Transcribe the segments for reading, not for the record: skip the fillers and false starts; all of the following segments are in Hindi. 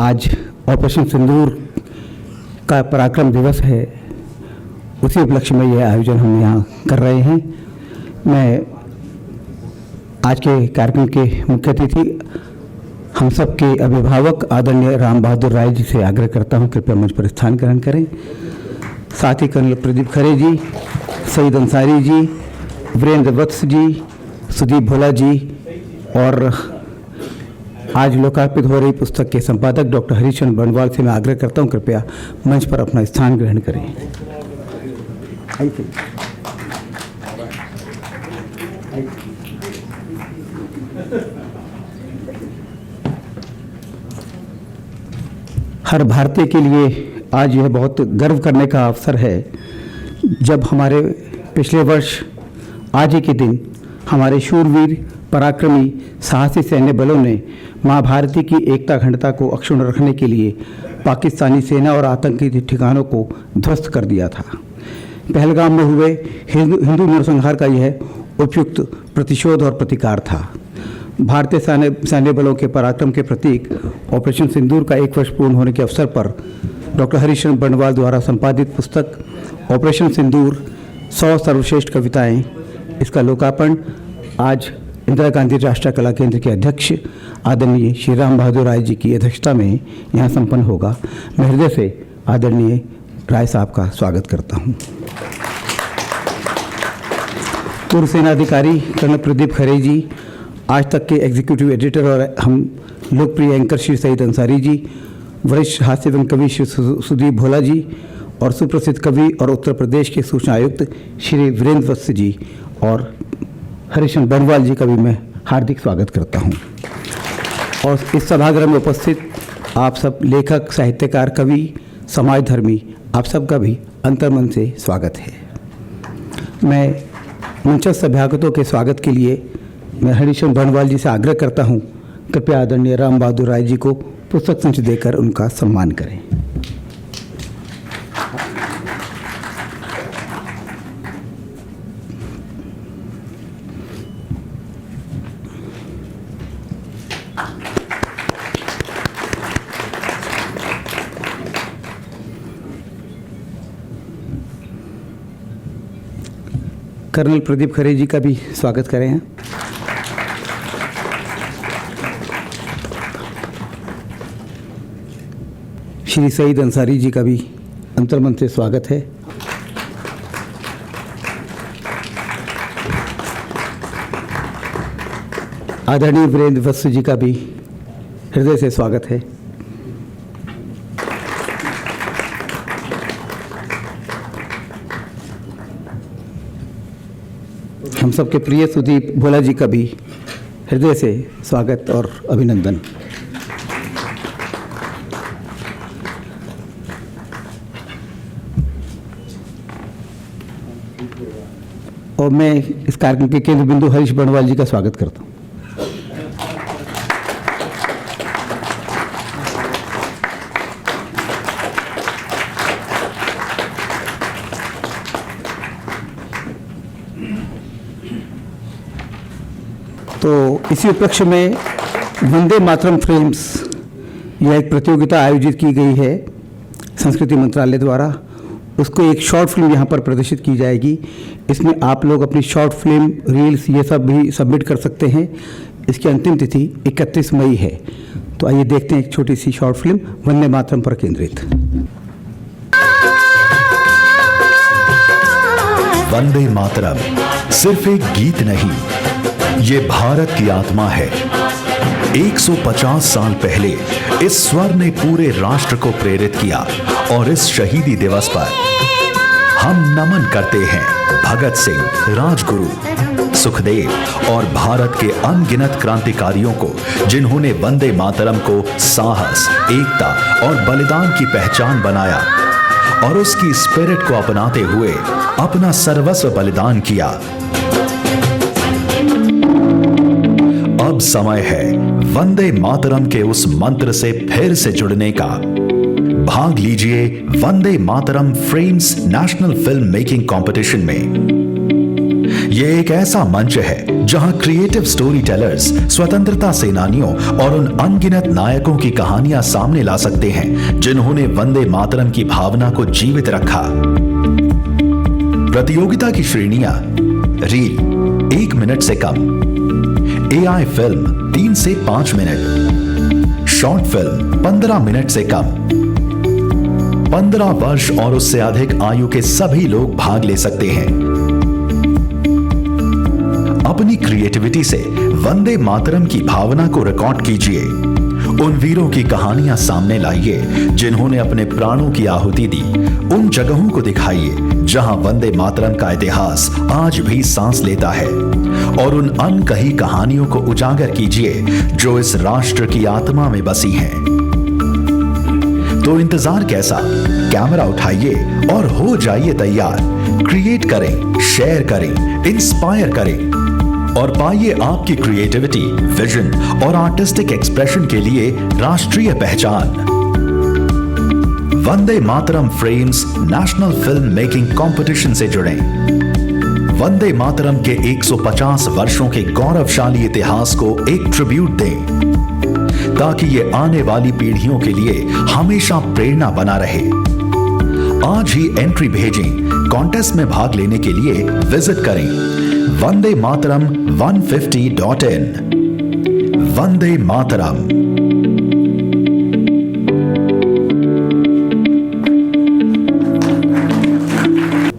आज ऑपरेशन सिंदूर का पराक्रम दिवस है, उसी उपलक्ष्य में यह आयोजन हम यहाँ कर रहे हैं। मैं आज के कार्यक्रम के मुख्य अतिथि हम सब के अभिभावक आदरणीय राम बहादुर राय जी से आग्रह करता हूँ कृपया मंच पर स्थान ग्रहण करें। साथ ही कर्नल प्रदीप खरे जी, सईद अंसारी जी, वीरेंद्र वत्स जी, सुदीप भोला जी और आज लोकार्पित हो रही पुस्तक के संपादक डॉक्टर हरीशचंद्र बनवाल से मैं आग्रह करता हूं कृपया मंच पर अपना स्थान ग्रहण करें। हर भारतीय के लिए आज यह बहुत गर्व करने का अवसर है जब हमारे पिछले वर्ष आज ही के दिन हमारे शूरवीर पराक्रमी साहसी सैन्य बलों ने माँ भारती की एकता अखंडता को अक्षुण्ण रखने के लिए पाकिस्तानी सेना और आतंकी ठिकानों को ध्वस्त कर दिया था। पहलगाम में हुए हिंदू नरसंहार का यह उपयुक्त प्रतिशोध और प्रतिकार था। भारतीय सैन्य बलों के पराक्रम के प्रतीक ऑपरेशन सिंदूर का 1 वर्ष पूर्ण होने के अवसर पर डॉक्टर हरीशचंद्र बनवाल द्वारा संपादित पुस्तक ऑपरेशन सिंदूर 100 सर्वश्रेष्ठ कविताएं, इसका लोकार्पण आज इंदिरा गांधी राष्ट्रीय कला केंद्र के अध्यक्ष आदरणीय श्री राम बहादुर राय जी की अध्यक्षता में यहाँ संपन्न होगा। मैं हृदय से आदरणीय राय साहब का स्वागत करता हूँ। पूर्व सेनाधिकारी कर्नल प्रदीप खरे जी, आज तक के एग्जीक्यूटिव एडिटर और हम लोकप्रिय एंकर श्री सईद अंसारी जी, वरिष्ठ हास्य एवं कवि श्री सुदीप भोला जी और सुप्रसिद्ध कवि और उत्तर प्रदेश के सूचना आयुक्त श्री वीरेंद्र वत्स जी और हरीशचंद्र बनवाल जी का भी मैं हार्दिक स्वागत करता हूं। और इस सभागृह में उपस्थित आप सब लेखक, साहित्यकार, कवि, समाजधर्मी, आप सबका भी अंतर्मन से स्वागत है। मैं मंचस्थ अभ्यागतों के स्वागत के लिए मैं हरीशचंद्र बनवाल जी से आग्रह करता हूं कृपया आदरणीय राम बहादुर राय जी को पुस्तक संच देकर उनका सम्मान करें। कर्नल प्रदीप खरे जी का भी स्वागत करें हैं। श्री सईद अंसारी जी का भी अंतर्मन से स्वागत है। आदरणीय वीरेंद्र वत्स जी का भी हृदय से स्वागत है। हम सबके प्रिय सुदीप भोला जी का भी हृदय से स्वागत और अभिनंदन। और मैं इस कार्यक्रम के केंद्र बिंदु हरीश बनवाल जी का स्वागत करता हूँ। तो इसी उपलक्ष्य में वंदे मातरम फिल्म्स यह एक प्रतियोगिता आयोजित की गई है संस्कृति मंत्रालय द्वारा। उसको एक शॉर्ट फिल्म यहाँ पर प्रदर्शित की जाएगी। इसमें आप लोग अपनी शॉर्ट फिल्म, रील्स ये सब भी सबमिट कर सकते हैं। इसकी अंतिम तिथि 31 मई है। तो आइए देखते हैं एक छोटी सी शॉर्ट फिल्म वंदे मातरम पर केंद्रित। वंदे मातरम सिर्फ एक गीत नहीं, ये भारत की आत्मा है। 150 साल पहले इस स्वर ने पूरे राष्ट्र को प्रेरित किया और इस शहीदी दिवस पर हम नमन करते हैं भगत सिंह, राजगुरु, सुखदेव और भारत के अनगिनत क्रांतिकारियों को, जिन्होंने वंदे मातरम को साहस, एकता और बलिदान की पहचान बनाया और उसकी स्पिरिट को अपनाते हुए अपना सर्वस्व बलिदान किया। अब समय है वंदे मातरम के उस मंत्र से फिर से जुड़ने का। भाग लीजिए Vande Mataram frames national film making competition में। ये एक ऐसा मंच है जहां क्रिएटिव स्टोरी टेलर्स स्वतंत्रता सेनानियों और उन अनगिनत नायकों की कहानियां सामने ला सकते हैं जिन्होंने वंदे मातरम की भावना को जीवित रखा। प्रतियोगिता की श्रेणियां रील 1 मिनट से कम, AI फिल्म 3 से 5 मिनट, शॉर्ट फिल्म 15 मिनट से कम। 15 वर्ष और उससे अधिक आयु के सभी लोग भाग ले सकते हैं। अपनी क्रिएटिविटी से वंदे मातरम की भावना को रिकॉर्ड कीजिए। उन वीरों की कहानियां सामने लाइए जिन्होंने अपने प्राणों की आहुति दी। उन जगहों को दिखाइए जहां वंदे मातरम का इतिहास आज भी सांस लेता है, और उन अनकही कहानियों को उजागर कीजिए जो इस राष्ट्र की आत्मा में बसी हैं। तो इंतजार कैसा? कैमरा उठाइए और हो जाइए तैयार। क्रिएट करें, शेयर करें, इंस्पायर करें और पाइए आपकी क्रिएटिविटी, विजन और आर्टिस्टिक एक्सप्रेशन के लिए राष्ट्रीय पहचान। Vande Mataram frames national film making competition से जुड़ें। वंदे मातरम के 150 वर्षों के गौरवशाली इतिहास को एक ट्रिब्यूट दें ताकि ये आने वाली पीढ़ियों के लिए हमेशा प्रेरणा बना रहे। आज ही एंट्री भेजें। कॉन्टेस्ट में भाग लेने के लिए विजिट करें vandemaataram150.in। वंदे मातरम।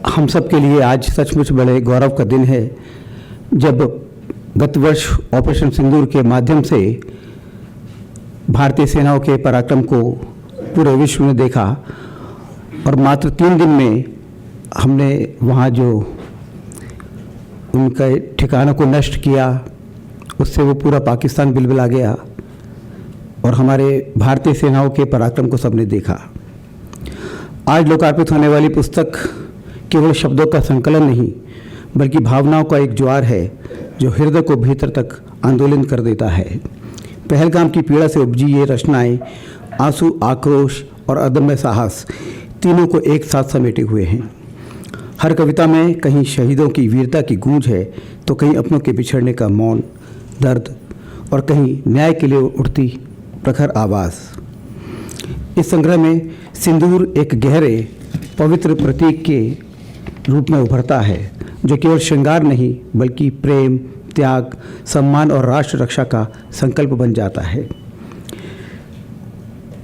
हम सब के लिए आज सचमुच बड़े गौरव का दिन है जब गत वर्ष ऑपरेशन सिंदूर के माध्यम से भारतीय सेनाओं के पराक्रम को पूरे विश्व में देखा, और मात्र 3 दिन में हमने वहाँ जो उनके ठिकानों को नष्ट किया, उससे वो पूरा पाकिस्तान बिलबिला गया और हमारे भारतीय सेनाओं के पराक्रम को सबने देखा। आज लोकार्पित होने वाली पुस्तक केवल शब्दों का संकलन नहीं बल्कि भावनाओं का एक ज्वार है जो हृदय को भीतर तक आंदोलन कर देता है। पहलगाम की पीड़ा से उपजी ये रचनाएं आंसू, आक्रोश और अदम्य साहस तीनों को एक साथ समेटे हुए हैं। हर कविता में कहीं शहीदों की वीरता की गूंज है तो कहीं अपनों के बिछड़ने का मौन दर्द और कहीं न्याय के लिए उठती प्रखर आवाज़। इस संग्रह में सिंदूर एक गहरे पवित्र प्रतीक के रूप में उभरता है जो केवल श्रृंगार नहीं बल्कि प्रेम, त्याग, सम्मान और राष्ट्र रक्षा का संकल्प बन जाता है।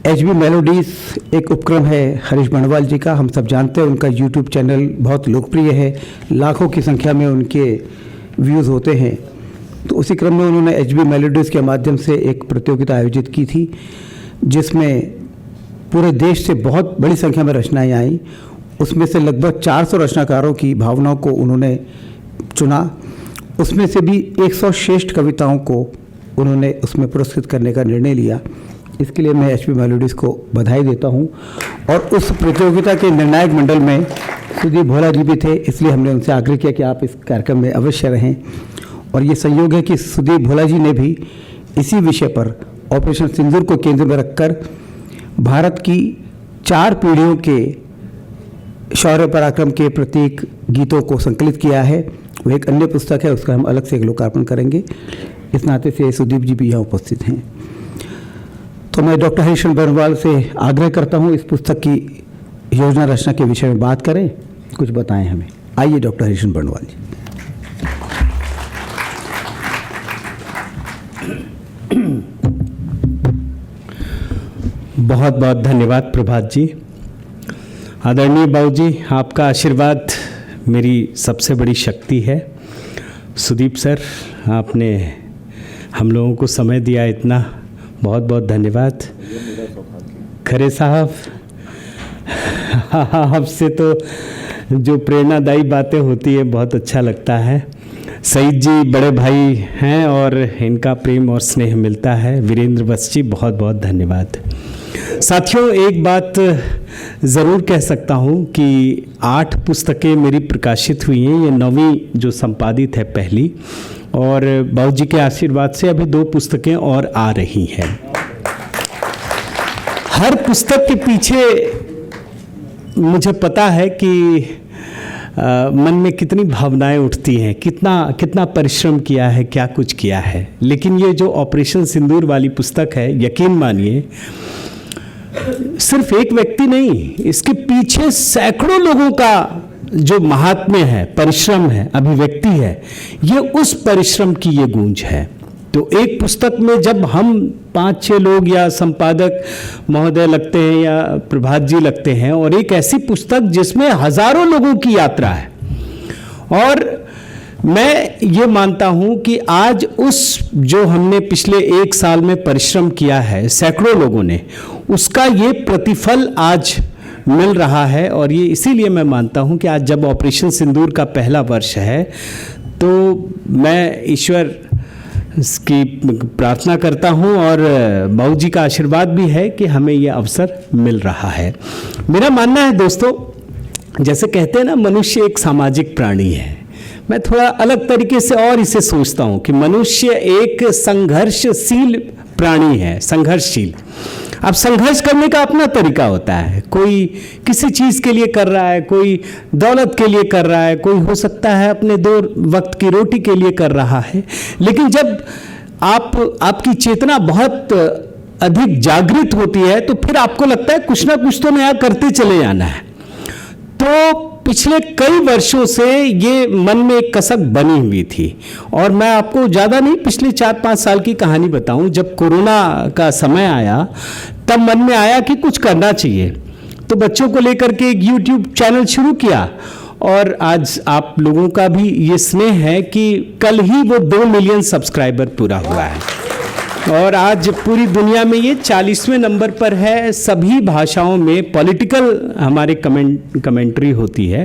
HB मेलोडीज एक उपक्रम है हरीश बंडवाल जी का। हम सब जानते हैं उनका YouTube चैनल बहुत लोकप्रिय है, लाखों की संख्या में उनके व्यूज़ होते हैं। तो उसी क्रम में उन्होंने HB मेलोडीज़ के माध्यम से एक प्रतियोगिता आयोजित की थी जिसमें पूरे देश से बहुत बड़ी संख्या में रचनाएं आईं। उसमें से लगभग 400 रचनाकारों की भावनाओं को उन्होंने चुना। उसमें से भी 100 श्रेष्ठ कविताओं को उन्होंने उसमें पुरस्कृत करने का निर्णय लिया। इसके लिए मैं HB मेलोडीज़ को बधाई देता हूं। और उस प्रतियोगिता के निर्णायक मंडल में सुदीप भोला जी भी थे, इसलिए हमने उनसे आग्रह किया कि आप इस कार्यक्रम में अवश्य रहें। और ये संयोग है कि सुदीप भोला जी ने भी इसी विषय पर ऑपरेशन सिंदूर को केंद्र में रखकर भारत की 4 पीढ़ियों के शौर्य पराक्रम के प्रतीक गीतों को संकलित किया है। वो एक अन्य पुस्तक है, उसका हम अलग से एक लोकार्पण करेंगे। इस नाते से सुदीप जी भी यहाँ उपस्थित हैं। तो मैं डॉक्टर हरीश बंडवाल से आग्रह करता हूँ इस पुस्तक की योजना रचना के विषय में बात करें, कुछ बताएं हमें। आइए डॉक्टर हरीश बंडवाल जी। बहुत बहुत धन्यवाद प्रभात जी। आदरणीय बाबू जी, आपका आशीर्वाद मेरी सबसे बड़ी शक्ति है। सुदीप सर, आपने हम लोगों को समय दिया इतना, बहुत बहुत धन्यवाद। खरे साहब, आपसे तो जो प्रेरणादायी बातें होती है बहुत अच्छा लगता है। सईद जी बड़े भाई हैं और इनका प्रेम और स्नेह मिलता है। वीरेंद्र बस जी, बहुत बहुत धन्यवाद। साथियों, एक बात ज़रूर कह सकता हूँ कि 8 पुस्तकें मेरी प्रकाशित हुई हैं। ये 9वीं जो संपादित है पहली, और बाबू जी के आशीर्वाद से अभी 2 पुस्तकें और आ रही हैं। हर पुस्तक के पीछे मुझे पता है कि मन में कितनी भावनाएं उठती हैं, कितना परिश्रम किया है, क्या कुछ किया है। लेकिन ये जो ऑपरेशन सिंदूर वाली पुस्तक है, यकीन मानिए सिर्फ एक व्यक्ति नहीं, इसके पीछे सैकड़ों लोगों का जो महात्म्य है, परिश्रम है, अभिव्यक्ति है, ये उस परिश्रम की ये गूंज है। तो एक पुस्तक में जब हम 5-6 लोग या संपादक महोदय लगते हैं या प्रभात जी लगते हैं, और एक ऐसी पुस्तक जिसमें हजारों लोगों की यात्रा है, और मैं ये मानता हूं कि आज उस जो हमने पिछले 1 साल में परिश्रम किया है सैकड़ों लोगों ने, उसका ये प्रतिफल आज मिल रहा है। और ये इसीलिए मैं मानता हूं कि आज जब ऑपरेशन सिंदूर का पहला वर्ष है, तो मैं ईश्वर की प्रार्थना करता हूं और बाबू जी का आशीर्वाद भी है कि हमें ये अवसर मिल रहा है। मेरा मानना है दोस्तों, जैसे कहते हैं ना, मनुष्य एक सामाजिक प्राणी है। मैं थोड़ा अलग तरीके से और इसे सोचता हूं कि मनुष्य एक संघर्षशील प्राणी है, संघर्षशील। अब संघर्ष करने का अपना तरीका होता है, कोई किसी चीज़ के लिए कर रहा है, कोई दौलत के लिए कर रहा है, कोई हो सकता है अपने 2 वक्त की रोटी के लिए कर रहा है। लेकिन जब आपकी चेतना बहुत अधिक जागृत होती है, तो फिर आपको लगता है कुछ ना कुछ तो नया करते चले जाना है। तो पिछले कई वर्षों से ये मन में एक कसक बनी हुई थी, और मैं आपको ज़्यादा नहीं, पिछले 4-5 साल की कहानी बताऊं। जब कोरोना का समय आया, तब मन में आया कि कुछ करना चाहिए, तो बच्चों को लेकर के एक YouTube चैनल शुरू किया। और आज आप लोगों का भी ये स्नेह है कि कल ही वो 2 मिलियन सब्सक्राइबर पूरा हुआ है, और आज पूरी दुनिया में ये 40वें नंबर पर है। सभी भाषाओं में पॉलिटिकल हमारे कमेंट्री होती है।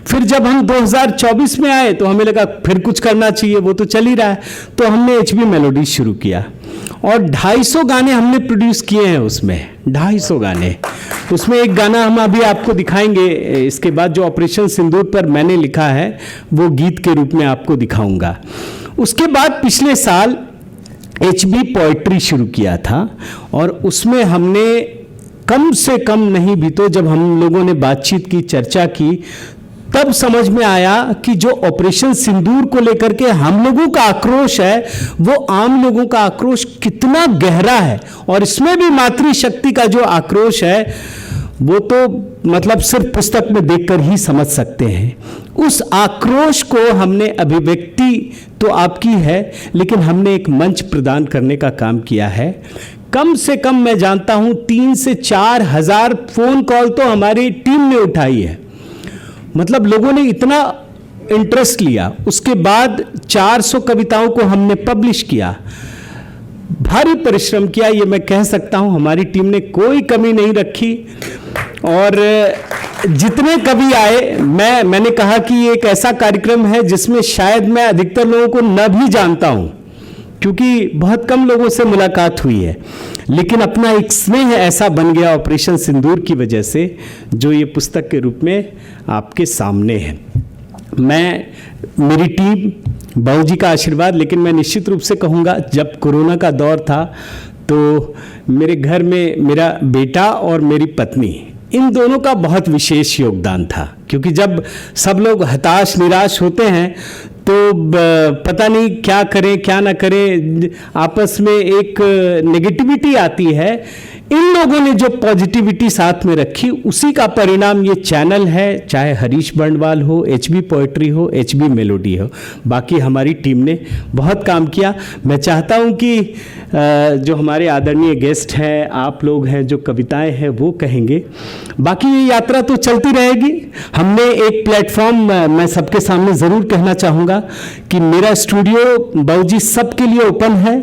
फिर जब हम 2024 में आए, तो हमें लगा फिर कुछ करना चाहिए, वो तो चल ही रहा है, तो हमने HB मेलोडी शुरू किया, और 250 गाने हमने प्रोड्यूस किए हैं उसमें, 250 गाने। उसमें एक गाना हम अभी आपको दिखाएंगे, इसके बाद जो ऑपरेशन सिंदूर पर मैंने लिखा है वो गीत के रूप में आपको दिखाऊंगा। उसके बाद पिछले साल HB पोएट्री शुरू किया था, और उसमें हमने कम से कम नहीं भी तो जब हम लोगों ने बातचीत की, चर्चा की, तब समझ में आया कि जो ऑपरेशन सिंदूर को लेकर के हम लोगों का आक्रोश है, वो आम लोगों का आक्रोश कितना गहरा है। और इसमें भी मातृशक्ति का जो आक्रोश है, वो तो मतलब सिर्फ पुस्तक में देखकर ही समझ सकते हैं। उस आक्रोश को हमने, अभिव्यक्ति तो आपकी है, लेकिन हमने एक मंच प्रदान करने का काम किया है। कम से कम मैं जानता हूं 3 से 4 हजार फोन कॉल तो हमारी टीम ने उठाई है। मतलब लोगों ने इतना इंटरेस्ट लिया। उसके बाद 400 कविताओं को हमने पब्लिश किया। भारी परिश्रम किया, ये मैं कह सकता हूं। हमारी टीम ने कोई कमी नहीं रखी, और जितने कवि आए, मैंने कहा कि ये एक ऐसा कार्यक्रम है जिसमें शायद मैं अधिकतर लोगों को न भी जानता हूं, क्योंकि बहुत कम लोगों से मुलाकात हुई है, लेकिन अपना एक स्नेह ऐसा बन गया ऑपरेशन सिंदूर की वजह से, जो ये पुस्तक के रूप में आपके सामने है। मेरी टीम, बाबू जी का आशीर्वाद, लेकिन मैं निश्चित रूप से कहूँगा, जब कोरोना का दौर था तो मेरे घर में मेरा बेटा और मेरी पत्नी, इन दोनों का बहुत विशेष योगदान था। क्योंकि जब सब लोग हताश निराश होते हैं, तो पता नहीं क्या करें क्या ना करें, आपस में एक नेगेटिविटी आती है। इन लोगों ने जो पॉजिटिविटी साथ में रखी, उसी का परिणाम ये चैनल है, चाहे हरीश बंडवाल हो, HB पोएट्री हो, HB मेलोडी हो। बाकी हमारी टीम ने बहुत काम किया। मैं चाहता हूँ कि जो हमारे आदरणीय गेस्ट हैं, आप लोग हैं, जो कविताएं हैं वो कहेंगे। बाकी ये यात्रा तो चलती रहेगी। हमने एक प्लेटफॉर्म, मैं सबके सामने ज़रूर कहना चाहूँगा कि मेरा स्टूडियो बाबूजी सबके लिए ओपन है।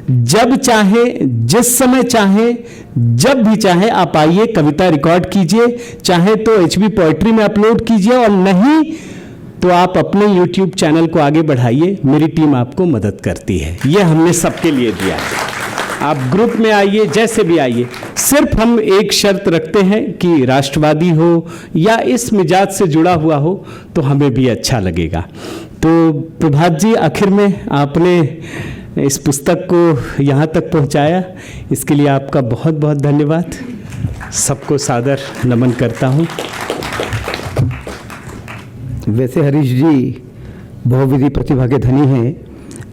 जब चाहे, जिस समय चाहे, जब भी चाहे आप आइए, कविता रिकॉर्ड कीजिए, चाहे तो HB पोएट्री में अपलोड कीजिए, और नहीं तो आप अपने YouTube चैनल को आगे बढ़ाइए। मेरी टीम आपको मदद करती है, ये हमने सबके लिए दिया है। आप ग्रुप में आइए, जैसे भी आइए। सिर्फ हम एक शर्त रखते हैं कि राष्ट्रवादी हो या इस मिजाज से जुड़ा हुआ हो, तो हमें भी अच्छा लगेगा। तो प्रभात जी, आखिर में आपने इस पुस्तक को यहाँ तक पहुँचाया, इसके लिए आपका बहुत बहुत धन्यवाद। सबको सादर नमन करता हूँ। वैसे हरीश जी बहुविधि प्रतिभा के धनी हैं।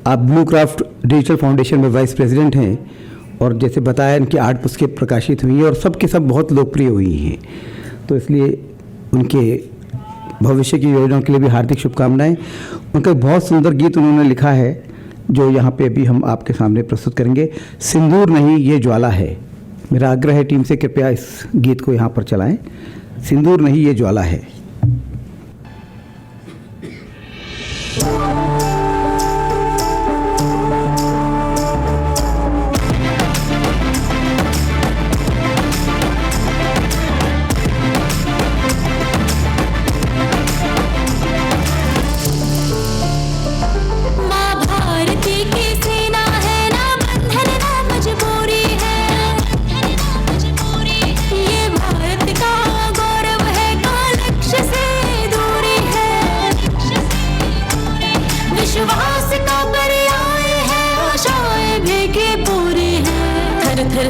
आप ब्लू क्राफ्ट डिजिटल फाउंडेशन में वाइस प्रेसिडेंट हैं और जैसे बताया इनकी 8 पुस्तकें प्रकाशित हुई हैं और सब के सब बहुत लोकप्रिय हुई हैं। तो इसलिए उनके भविष्य की योजनाओं के लिए भी हार्दिक शुभकामनाएं। उनका एक बहुत सुंदर गीत उन्होंने लिखा है जो यहाँ पे अभी हम आपके सामने प्रस्तुत करेंगे। सिंदूर नहीं ये ज्वाला है। मेरा आग्रह है टीम से कृपया इस गीत को यहाँ पर चलाएं। सिंदूर नहीं ये ज्वाला है।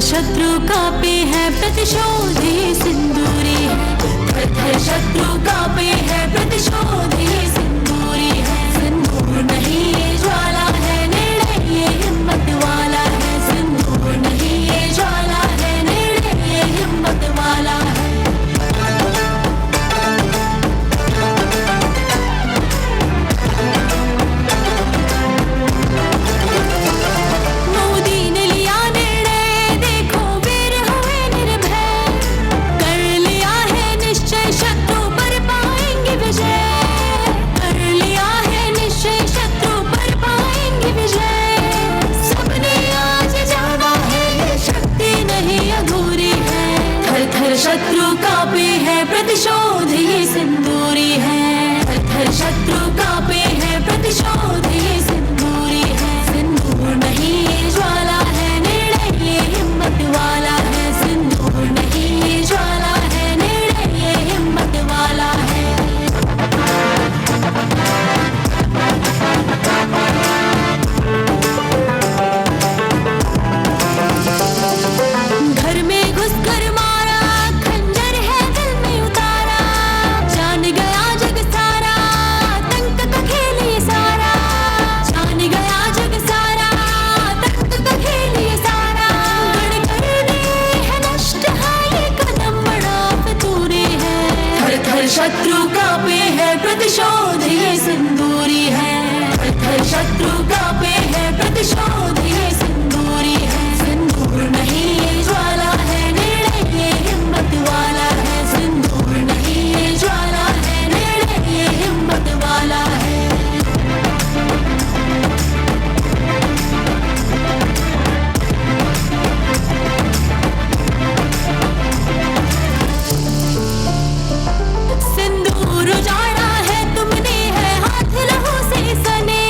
शत्रु कांपे है प्रतिशोधी सिंदूरी है। थर थर शत्रु कांपे है प्रतिशोधी सिंदूरी है। सिंदूर नहीं ये ज्वाला है, निर्णय ये हिम्मत वाला है। सिंदूर नहीं ये ज्वाला है, निर्णय ये हिम्मत वाला है। शत्रु कांपे है प्रतिशोध ये सिंदूरी है। थर थर शत्रु कांपे है प्रतिशोध ये सिंदूरी है। सिंदूर नहीं ये ज्वाला है, निर्णय ये हिम्मत वाला है। सिंदूर नहीं ये ज्वाला है, निर्णय ये हिम्मत वाला है। घर में घुसकर शत्रु कांपे है प्रतिशोध ये सिंदूरी है। थर शत्रु कांपे है प्रतिशोध ये सिंदूरी है। सिंदूर नहीं ये ज्वाला है, निर्णय ये हिम्मत वाला है। सिंदूर नहीं ये ज्वाला है, निर्णय ये हिम्मत वाला है। उजाड़ा है तुमने है हाथ लहू से सने।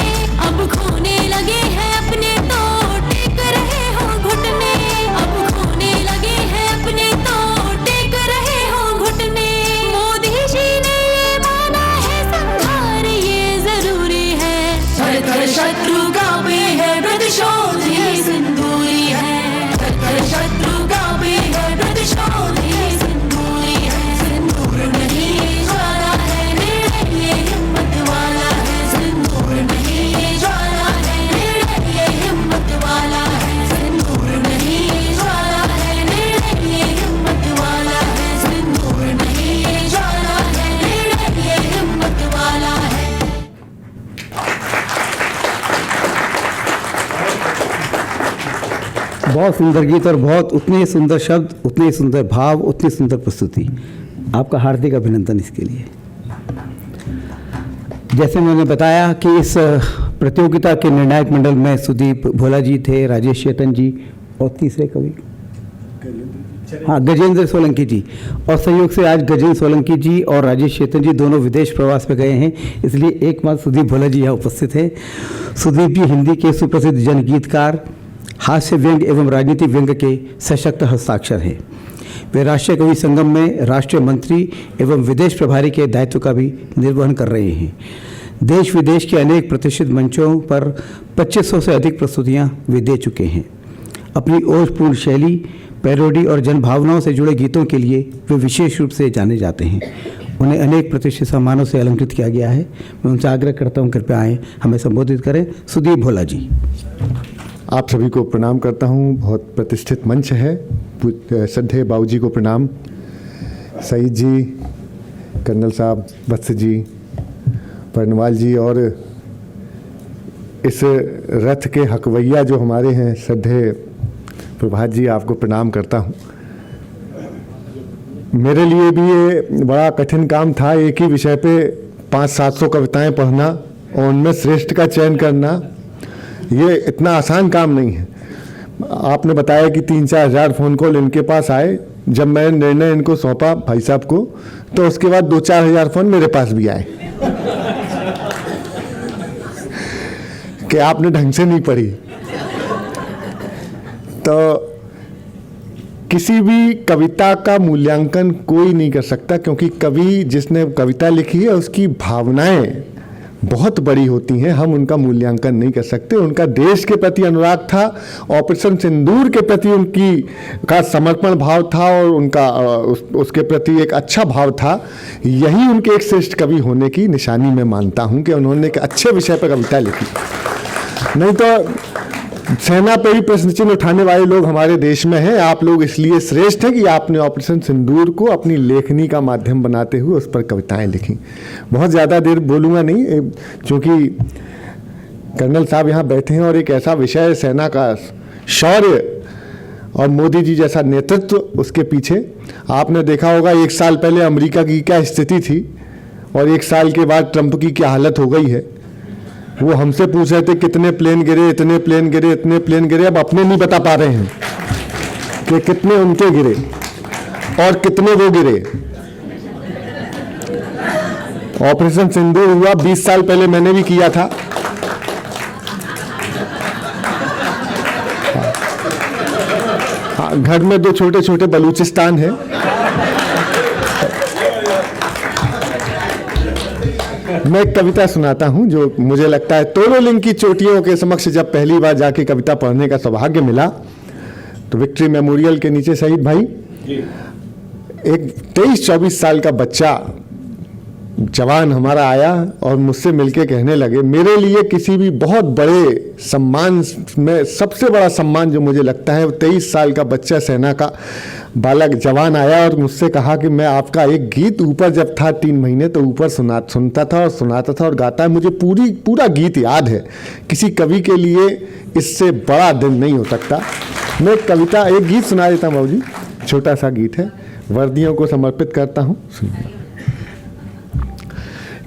अब खोने लगे हैं अपने तो टेक रहे हो घुटने। अब खोने लगे हैं अपने तो टेक रहे हो घुटने। मोदी जी ने ये माना है संहार ये जरूरी है। थर थर शत्रु कांपे है प्रतिशोध ये सिंदूरी है। थर थर शत्रु कांपे है प्रतिशोध ये सिंदूरी है। सिंदूर नहीं ज्वाला है, निर्णय ये हिम्मत वाला है। सिंदूर नहीं ये ज्वाला है, निर्णय ये हिम्मत वाला है। सिंदूर नहीं ज्वाला है, निर्णय ये हिम्मत वाला है। सिंदूर नहीं ज्वाला है, निर्णय ये हिम्मत वाला है। बहुत सुंदर गीत और बहुत उतने ही सुंदर शब्द, उतने ही सुंदर भाव, उतनी सुंदर प्रस्तुति। आपका हार्दिक अभिनंदन इसके लिए। जैसे मैंने बताया कि इस प्रतियोगिता के निर्णायक मंडल में सुदीप भोला जी थे, राजेश चेतन जी और तीसरे कवि गजेंद्र सोलंकी जी। और संयोग से आज गजेंद्र सोलंकी जी और राजेश चेतन जी दोनों विदेश प्रवास पे गए हैं, इसलिए एकमात्र सुदीप भोला जी यहाँ उपस्थित हैं। सुदीप जी हिंदी के सुप्रसिद्ध जनगीतकार, हास्य व्यंग एवं राजनीति व्यंग के सशक्त हस्ताक्षर हैं। वे राष्ट्रीय कवि संगम में राष्ट्रीय मंत्री एवं विदेश प्रभारी के दायित्व का भी निर्वहन कर रहे हैं। देश विदेश के अनेक प्रतिष्ठित मंचों पर 2500 से अधिक प्रस्तुतियां वे दे चुके हैं। अपनी ओजपूर्ण शैली, पैरोडी और जनभावनाओं से जुड़े गीतों के लिए वे विशेष रूप से जाने जाते हैं। उन्हें अनेक प्रतिष्ठित सम्मानों से अलंकृत किया गया है। मैं उनसे आग्रह करता हूँ कृपया आएँ, हमें संबोधित करें। सुदीप भोला जी। आप सभी को प्रणाम करता हूँ। बहुत प्रतिष्ठित मंच है। श्रद्धेय बाबूजी को प्रणाम, सईद जी, कर्नल साहब, वत्स जी, परनवाल जी, और इस रथ के हकवैया जो हमारे हैं श्रद्धेय प्रभात जी, आपको प्रणाम करता हूँ। मेरे लिए भी ये बड़ा कठिन काम था, एक ही विषय पे 500-700 कविताएं पढ़ना और उनमें श्रेष्ठ का चयन करना, ये इतना आसान काम नहीं है। आपने बताया कि 3-4 हज़ार फ़ोन कॉल इनके पास आए। जब मैं निर्णय इनको सौंपा भाई साहब को, तो उसके बाद 2-4 हज़ार फ़ोन मेरे पास भी आए कि आपने ढंग से नहीं पढ़ी। तो किसी भी कविता का मूल्यांकन कोई नहीं कर सकता, क्योंकि कवि जिसने कविता लिखी है उसकी भावनाएं बहुत बड़ी होती हैं। हम उनका मूल्यांकन नहीं कर सकते। उनका देश के प्रति अनुराग था, ऑपरेशन सिंदूर के प्रति उनकी का समर्पण भाव था और उनका उसके प्रति एक अच्छा भाव था। यही उनके एक श्रेष्ठ कवि होने की निशानी मैं मानता हूं कि उन्होंने एक अच्छे विषय पर कविता लिखी। नहीं तो सेना पे ही प्रश्न चिन्ह उठाने वाले लोग हमारे देश में हैं। आप लोग इसलिए श्रेष्ठ हैं कि आपने ऑपरेशन सिंदूर को अपनी लेखनी का माध्यम बनाते हुए उस पर कविताएं लिखी। बहुत ज़्यादा देर बोलूँगा नहीं, क्योंकि कर्नल साहब यहाँ बैठे हैं और एक ऐसा विषय है सेना का शौर्य और मोदी जी जैसा नेतृत्व उसके पीछे। आपने देखा होगा 1 साल पहले अमेरिका की क्या स्थिति थी और 1 साल के बाद ट्रंप की क्या हालत हो गई है। वो हमसे पूछ रहे थे कितने प्लेन गिरे, इतने प्लेन गिरे, इतने प्लेन गिरे। अब अपने नहीं बता पा रहे हैं कि कितने उनके गिरे और कितने वो गिरे। ऑपरेशन सिंदूर हुआ 20 साल पहले, मैंने भी किया था। हाँ, घर में 2 छोटे छोटे बलूचिस्तान है। मैं एक कविता सुनाता हूं जो मुझे लगता है तोलोलिंग की चोटियों के समक्ष जब पहली बार जाके कविता पढ़ने का सौभाग्य मिला, तो विक्ट्री मेमोरियल के नीचे शहीद भाई एक 23-24 साल का बच्चा जवान हमारा आया और मुझसे मिलके कहने लगे, मेरे लिए किसी भी बहुत बड़े सम्मान में सबसे बड़ा सम्मान जो मुझे लगता है, वो 23 साल का बच्चा सेना का बालक जवान आया और मुझसे कहा कि मैं आपका एक गीत ऊपर जब था 3 महीने तो ऊपर सुनता था और सुनाता था और गाता है। मुझे पूरा गीत याद है। किसी कवि के लिए इससे बड़ा दिन नहीं हो सकता। मैं कविता एक गीत सुना देता हूँ बाबूजी, छोटा सा गीत है, वर्दियों को समर्पित करता हूँ।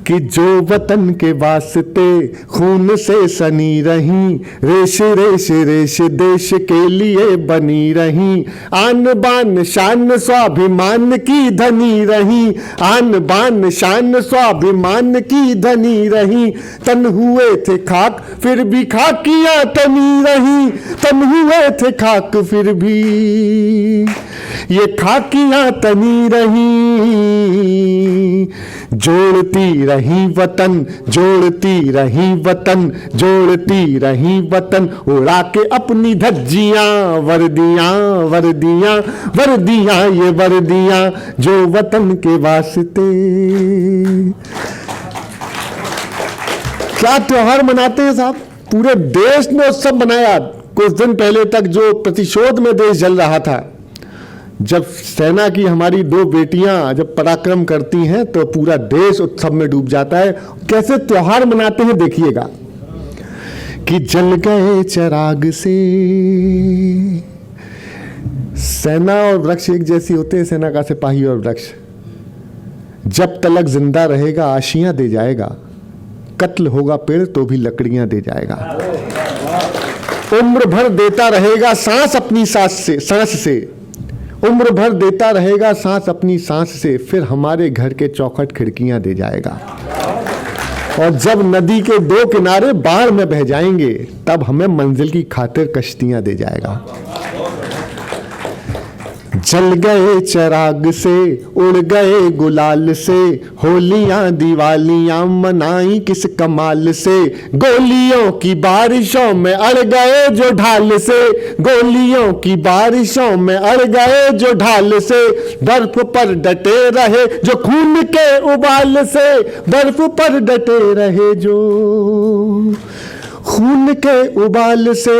कि जो वतन के वास्ते खून से सनी रही, रेश रेश रेश देश के लिए बनी रही, आन बान शान स्वाभिमान की धनी रही, आन बान शान स्वाभिमान की धनी रही, तन हुए थे खाक फिर भी खाकियां तनी रही, तन हुए थे खाक फिर भी ये खाकियां तनी रही, जोड़ती रही वतन, जोड़ती रही वतन, जोड़ती रही वतन, उड़ा के अपनी धज्जियां, वर्दियां वर्दियां वर्दियां, ये वर्दियां जो वतन के वास्ते। क्या त्योहार मनाते हैं साहब, पूरे देश ने उत्सव मनाया। कुछ दिन पहले तक जो प्रतिशोध में देश जल रहा था, जब सेना की हमारी 2 बेटियां जब पराक्रम करती हैं तो पूरा देश उत्सव में डूब जाता है। कैसे त्योहार मनाते हैं देखिएगा कि जल गए चिराग से, सेना और वृक्ष एक जैसी होते हैं, सेना का सिपाही और वृक्ष। जब तलक जिंदा रहेगा आशियां दे जाएगा, कत्ल होगा पेड़ तो भी लकड़ियां दे जाएगा, उम्र भर देता रहेगा सांस अपनी सांस से, उम्र भर देता रहेगा सांस अपनी सांस से, फिर हमारे घर के चौखट खिड़कियां दे जाएगा। और जब नदी के 2 किनारे बाढ़ में बह जाएंगे, तब हमें मंजिल की खातिर कश्तियां दे जाएगा। जल गए चिराग से, उड़ गए गुलाल से, होलियां दिवालियां मनाई किस कमाल से। गोलियों की बारिशों में अड़ गए जो ढाल से, गोलियों की बारिशों में अड़ गए जो ढाल से। बर्फ पर डटे रहे जो खून के उबाल से, बर्फ पर डटे रहे जो खून के उबाल से।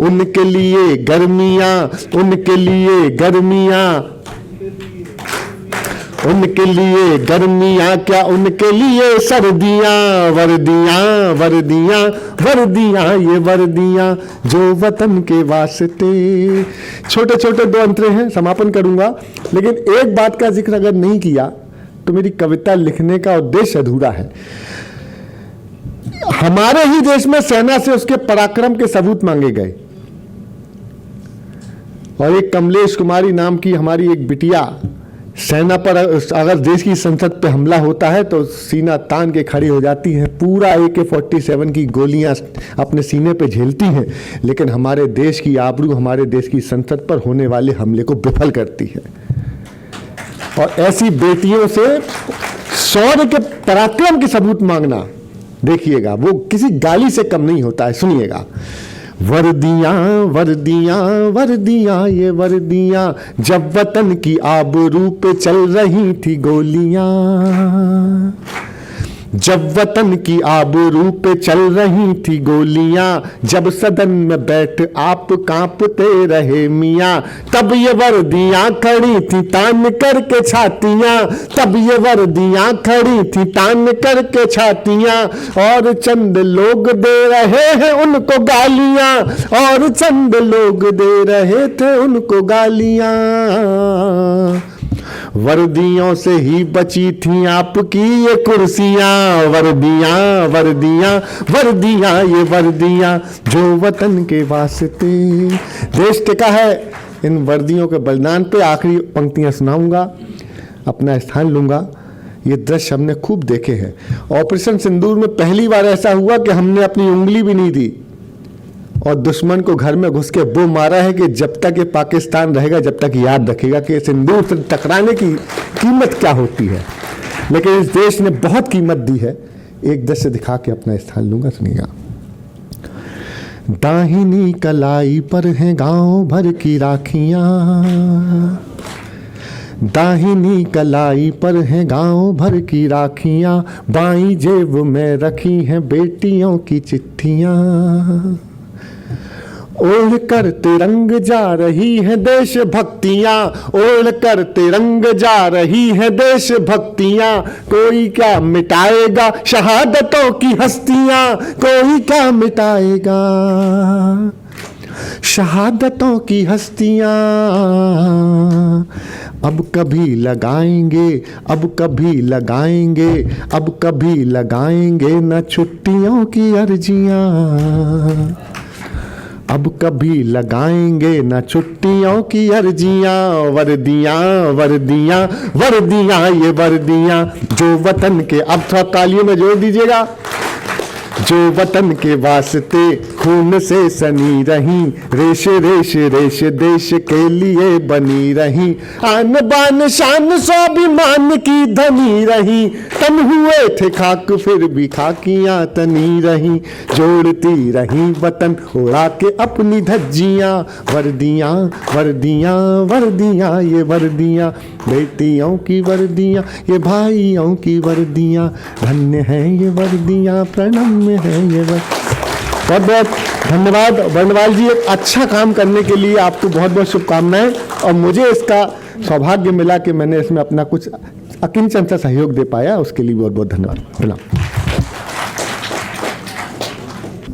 उनके लिए गर्मियां, उनके लिए गर्मियां, उनके लिए गर्मियां क्या उनके लिए सर्दियां। वर्दियां वर्दियां वर्दियां ये वर्दियां जो वतन के वास्ते। छोटे छोटे दो अंतरे हैं, समापन करूंगा, लेकिन एक बात का जिक्र अगर नहीं किया तो मेरी कविता लिखने का उद्देश्य अधूरा है। हमारे ही देश में सेना से उसके पराक्रम के सबूत मांगे गए, और एक कमलेश कुमारी नाम की हमारी एक बिटिया सेना पर अगर देश की संसद पे हमला होता है तो सीना तान के खड़ी हो जाती है, पूरा AK-47 की गोलियां अपने सीने पे झेलती हैं, लेकिन हमारे देश की आबरू हमारे देश की संसद पर होने वाले हमले को विफल करती है। और ऐसी बेटियों से शौर्य के पराक्रम के सबूत मांगना, देखिएगा वो किसी गाली से कम नहीं होता है। सुनिएगा, वर्दियां वर्दियां वर्दियां ये वर्दियां जब वतन की आबरू पे चल रही थी गोलियां, जब वतन की आबरू पे चल रही थी गोलियां, जब सदन में बैठ आप कांपते रहे मियां, तब ये वर्दियां खड़ी थी तान करके छातियां, तब ये वर्दियां खड़ी थी तान करके छातियां। और चंद लोग दे रहे हैं उनको गालियां, और चंद लोग दे रहे थे उनको गालियां। वर्दियों से ही बची थी आपकी ये कुर्सियां। वर्दियां वर्दियां वर्दियां ये वर्दियां जो वतन के वास्ते। देश टिका है इन वर्दियों के बलिदान पे। आखिरी पंक्तियां सुनाऊंगा, अपना स्थान लूंगा। ये दृश्य हमने खूब देखे हैं। ऑपरेशन सिंदूर में पहली बार ऐसा हुआ कि हमने अपनी उंगली भी नहीं दी और दुश्मन को घर में घुस के वो मारा है कि जब तक ये पाकिस्तान रहेगा, जब तक याद रखेगा कि सिंदूर से टकराने की कीमत क्या होती है। लेकिन इस देश ने बहुत कीमत दी है। एक दृश्य दिखा के अपना स्थान लूंगा, सुनिएगा। दाहिनी कलाई पर हैं गांव भर की राखियां, दाहिनी कलाई पर हैं गांव भर की राखियां, बाईं जेब में रखी हैं बेटियों की चिट्ठियां। ओढ़ कर तिरंग जा रही है देश भक्तियां, ओढ़ कर तिरंग जा रही है देश भक्तियां। कोई क्या मिटाएगा शहादतों की हस्तियां, कोई क्या मिटाएगा शहादतों की हस्तियां। अब कभी लगाएंगे, अब कभी लगाएंगे, अब कभी लगाएंगे न छुट्टियों की अर्जियां, अब कभी लगाएंगे न छुट्टियों की अर्जियां। वर्दियां वर्दियां वर्दियां ये वर्दियां जो वतन के, अब थोड़ा तालियों में जोड़ दीजिएगा, जो वतन के वास्ते खून से सनी रही, रेश रेश रेश देश के लिए बनी रही। आन बान शान स्वाभिमान की धनी रही, तन हुए थे खाक फिर भी खाकियां तनी रही। जोड़ती रही वतन उड़ा के अपनी धज्जियां। वर्दियां वर्दियां वर्दियां ये वर्दियां बेटियों की वर्दियां, ये भाइयों की वर्दियां। धन्य है ये वर्दियां, प्रणम्य है ये बहुत बहुत धन्यवाद वर्णवाल जी। एक अच्छा काम करने के लिए आपको बहुत बहुत शुभकामनाएं, और मुझे इसका सौभाग्य मिला कि मैंने इसमें अपना कुछ अकिंचन सा सहयोग दे पाया, उसके लिए बहुत बहुत धन्यवाद। प्रणाम।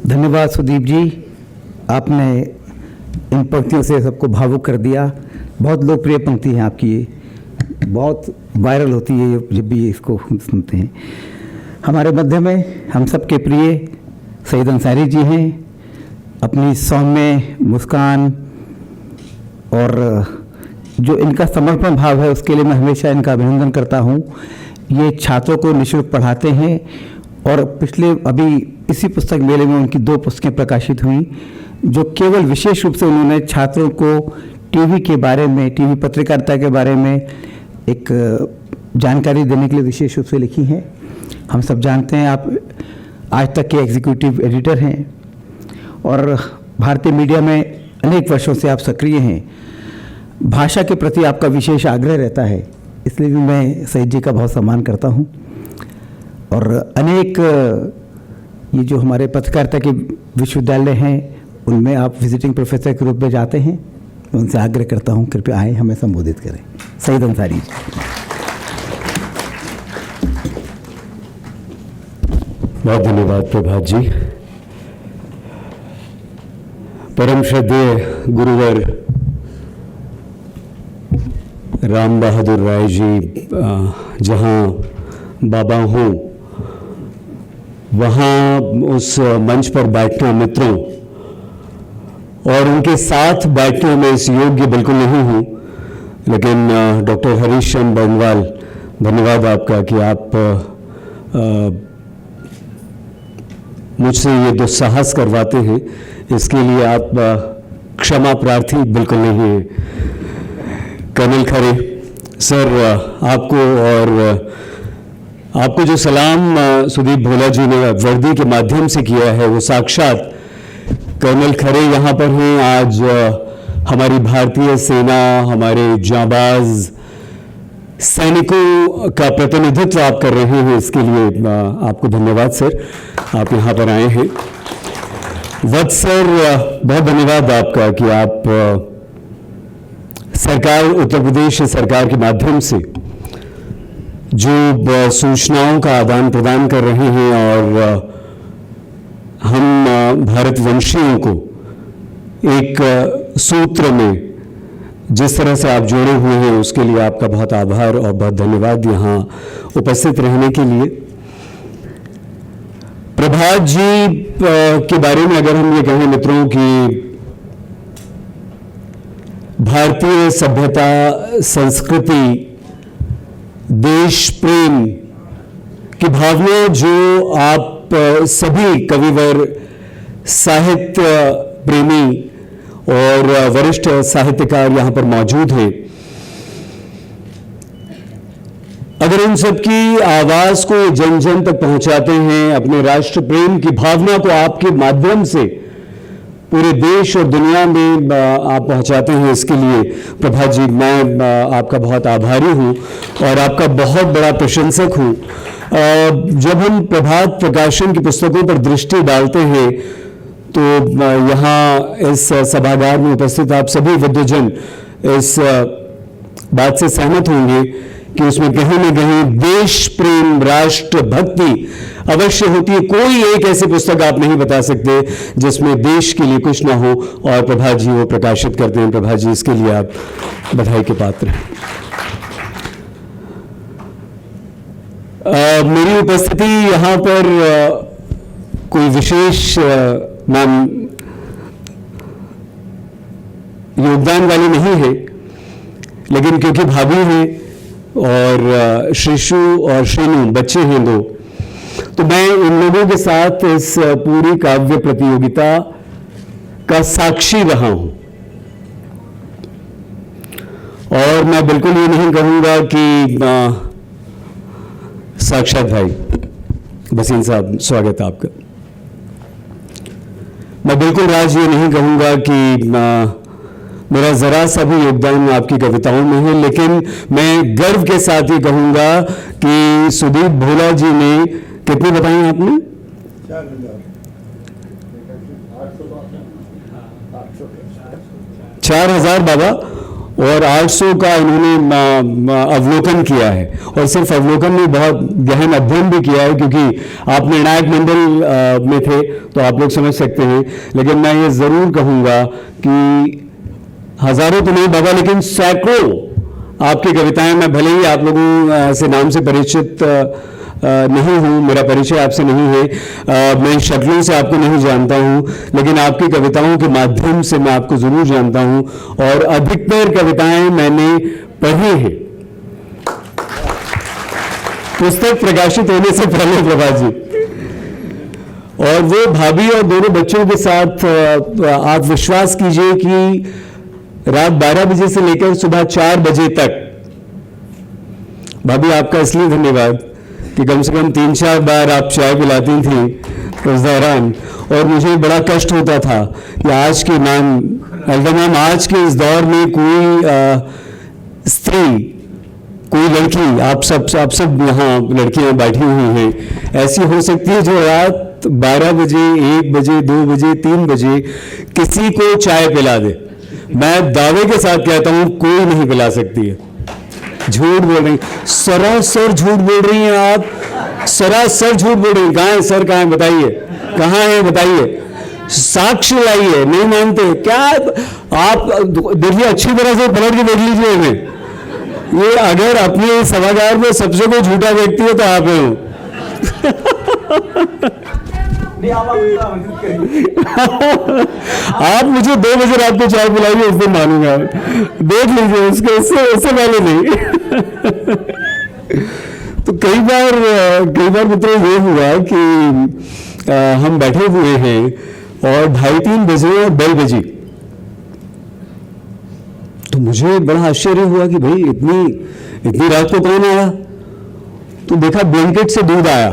धन्यवाद सुदीप जी, आपने इन पंक्तियों से सबको भावुक कर दिया। बहुत लोकप्रिय पंक्ति हैं आपकी, ये बहुत वायरल होती है जब भी इसको सुनते हैं। हमारे मध्य में हम सबके प्रिय सईद अंसारी जी हैं। अपनी सौम्य मुस्कान और जो इनका समर्पण भाव है उसके लिए मैं हमेशा इनका अभिनंदन करता हूं। ये छात्रों को निःशुल्क पढ़ाते हैं और पिछले अभी इसी पुस्तक मेले में उनकी 2 पुस्तकें प्रकाशित हुई, जो केवल विशेष रूप से उन्होंने छात्रों को टीवी के बारे में, टीवी पत्रकारिता के बारे में एक जानकारी देने के लिए विशेष रूप से लिखी हैं। हम सब जानते हैं आप आज तक के एग्जीक्यूटिव एडिटर हैं और भारतीय मीडिया में अनेक वर्षों से आप सक्रिय हैं। भाषा के प्रति आपका विशेष आग्रह रहता है, इसलिए भी मैं सईद जी का बहुत सम्मान करता हूं। और अनेक ये जो हमारे पत्रकारिता के विश्वविद्यालय हैं उनमें आप विजिटिंग प्रोफेसर के रूप में जाते हैं। मैं उनसे आग्रह करता हूं कृपया आए, हमें संबोधित करें। सईद अंसारी। बहुत धन्यवाद प्रभात जी। परम श्रद्धेय गुरुवर राम बहादुर राय जी जहाँ बाबा हों वहाँ उस मंच पर बैठना मित्रों और उनके साथ बैठने में इस योग्य बिल्कुल नहीं हूँ, लेकिन डॉक्टर हरीश चंद्र बंगवाल, धन्यवाद आपका कि आप मुझसे ये दुस्साहस करवाते हैं, इसके लिए आप क्षमा प्रार्थी बिल्कुल नहीं है। कर्नल खरे सर, आपको और आपको जो सलाम सुदीप भोला जी ने वर्दी के माध्यम से किया है वो साक्षात कर्नल खरे यहाँ पर हैं। आज हमारी भारतीय सेना, हमारे जांबाज सैनिकों का प्रतिनिधित्व आप कर रहे हैं, इसके लिए आपको धन्यवाद सर, आप यहाँ पर आए हैं। वत्स सर, बहुत धन्यवाद आपका कि आप सरकार, उत्तर प्रदेश सरकार के माध्यम से जो सूचनाओं का आदान प्रदान कर रहे हैं और हम भारतवंशियों को एक सूत्र में जिस तरह से आप जोड़े हुए हैं उसके लिए आपका बहुत आभार और बहुत धन्यवाद यहाँ उपस्थित रहने के लिए। प्रभात जी के बारे में अगर हम ये कहें मित्रों कि भारतीय सभ्यता, संस्कृति, देश प्रेम की भावना जो आप सभी कविवर, साहित्य प्रेमी और वरिष्ठ साहित्यकार यहाँ पर मौजूद हैं, अगर उन सबकी आवाज को जन जन तक पहुंचाते हैं, अपने राष्ट्र प्रेम की भावना को आपके माध्यम से पूरे देश और दुनिया में आप पहुंचाते हैं, इसके लिए प्रभात जी मैं आपका बहुत आभारी हूं और आपका बहुत बड़ा प्रशंसक हूं। जब हम प्रभात प्रकाशन की पुस्तकों पर दृष्टि डालते हैं तो यहाँ इस सभागार में उपस्थित आप सभी विद्वजन इस बात से सहमत होंगे कि उसमें कहीं न कहीं देश प्रेम, राष्ट्र भक्ति अवश्य होती है। कोई एक ऐसी पुस्तक आप नहीं बता सकते जिसमें देश के लिए कुछ ना हो, और प्रभात जी वो प्रकाशित करते हैं। प्रभात जी, इसके लिए आप बधाई के पात्र हैं। मेरी उपस्थिति यहाँ पर कोई विशेष योगदान वाली नहीं है, लेकिन क्योंकि भाभी हैं और श्रीशु और श्रीनू बच्चे हैं 2, तो मैं इन लोगों के साथ इस पूरी काव्य प्रतियोगिता का साक्षी रहा हूं और मैं बिल्कुल ये नहीं कहूंगा कि साक्षात भाई बसीन साहब, स्वागत है आपका। मैं बिल्कुल राज ये नहीं कहूंगा कि मेरा जरा सा भी योगदान आपकी कविताओं में है, लेकिन मैं गर्व के साथ ये कहूंगा कि सुदीप भोला जी ने कितनी बताई आपने? 4000 बाबा, और 800 का इन्होंने अवलोकन किया है, और सिर्फ अवलोकन में बहुत गहन अध्ययन भी किया है, क्योंकि आप निर्णायक मंडल में थे तो आप लोग समझ सकते हैं। लेकिन मैं ये जरूर कहूंगा कि हजारों तो नहीं बाबा, लेकिन सैकड़ों आपकी कविताएं, मैं भले ही आप लोगों से नाम से परिचित नहीं हूं, मेरा परिचय आपसे नहीं है, मैं शक्लों से आपको नहीं जानता हूं, लेकिन आपकी कविताओं के माध्यम से मैं आपको जरूर जानता हूं और अधिकतर कविताएं मैंने पढ़ी हैं पुस्तक प्रकाशित होने से पहले प्रभात जी। और वो भाभी और दोनों बच्चों के साथ आप विश्वास कीजिए कि रात 12 बजे से लेकर सुबह 4 बजे तक, भाभी आपका इसलिए धन्यवाद कि कम से कम 3-4 बार आप चाय पिलाती थी उस दौरान, और मुझे बड़ा कष्ट होता था कि आज के मैम आज के इस दौर में कोई स्त्री, कोई लड़की, आप सब यहाँ लड़कियां बैठी हुई हैं, ऐसी हो सकती है जो रात 12 बजे, 1 बजे, 2 बजे, 3 बजे किसी को चाय पिला दे। मैं दावे के साथ कहता हूं कोई नहीं पिला सकती है। झूठ बोल रही, सरासर झूठ बोल रही हैं आप, सरासर झूठ बोल रही हैं। कहाँ है सर, कहाँ है बताइए, कहाँ है बताइए, साक्ष्य लाइए। नहीं मानते क्या आप देखिए, अच्छी तरह से पलट के देख लीजिए हमें। ये अगर अपने सभागार में सबसे कोई झूठा व्यक्ति है तो आप हैं। आप मुझे 2 बजे रात को चाय पिलाइए, उस दिन मानूंगा, देख लीजिए उसके, उससे पहले नहीं। तो कई बार मित्रों ये हुआ कि हम बैठे हुए हैं और 2:30-3 बजे और बेल बजी, तो मुझे बड़ा आश्चर्य हुआ कि भाई इतनी रात को कौन आया। तो देखा ब्लैंकेट से दूध आया।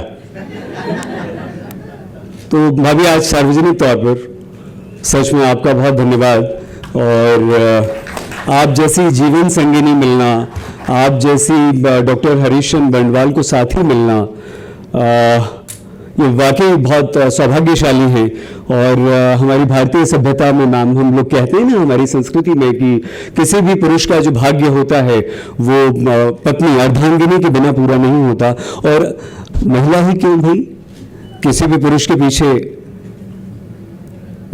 तो भाभी आज सार्वजनिक तौर पर सच में आपका बहुत धन्यवाद, और आप जैसी जीवन संगिनी मिलना, आप जैसी डॉक्टर हरीशचंद्र बंडवाल को साथी मिलना, ये वाकई बहुत सौभाग्यशाली है। और हमारी भारतीय सभ्यता में मैम, हम लोग कहते हैं ना हमारी संस्कृति में कि किसी भी पुरुष का जो भाग्य होता है वो पत्नी अर्धांगिनी के बिना पूरा नहीं होता। और महिला ही क्यों भाई, किसी भी पुरुष के पीछे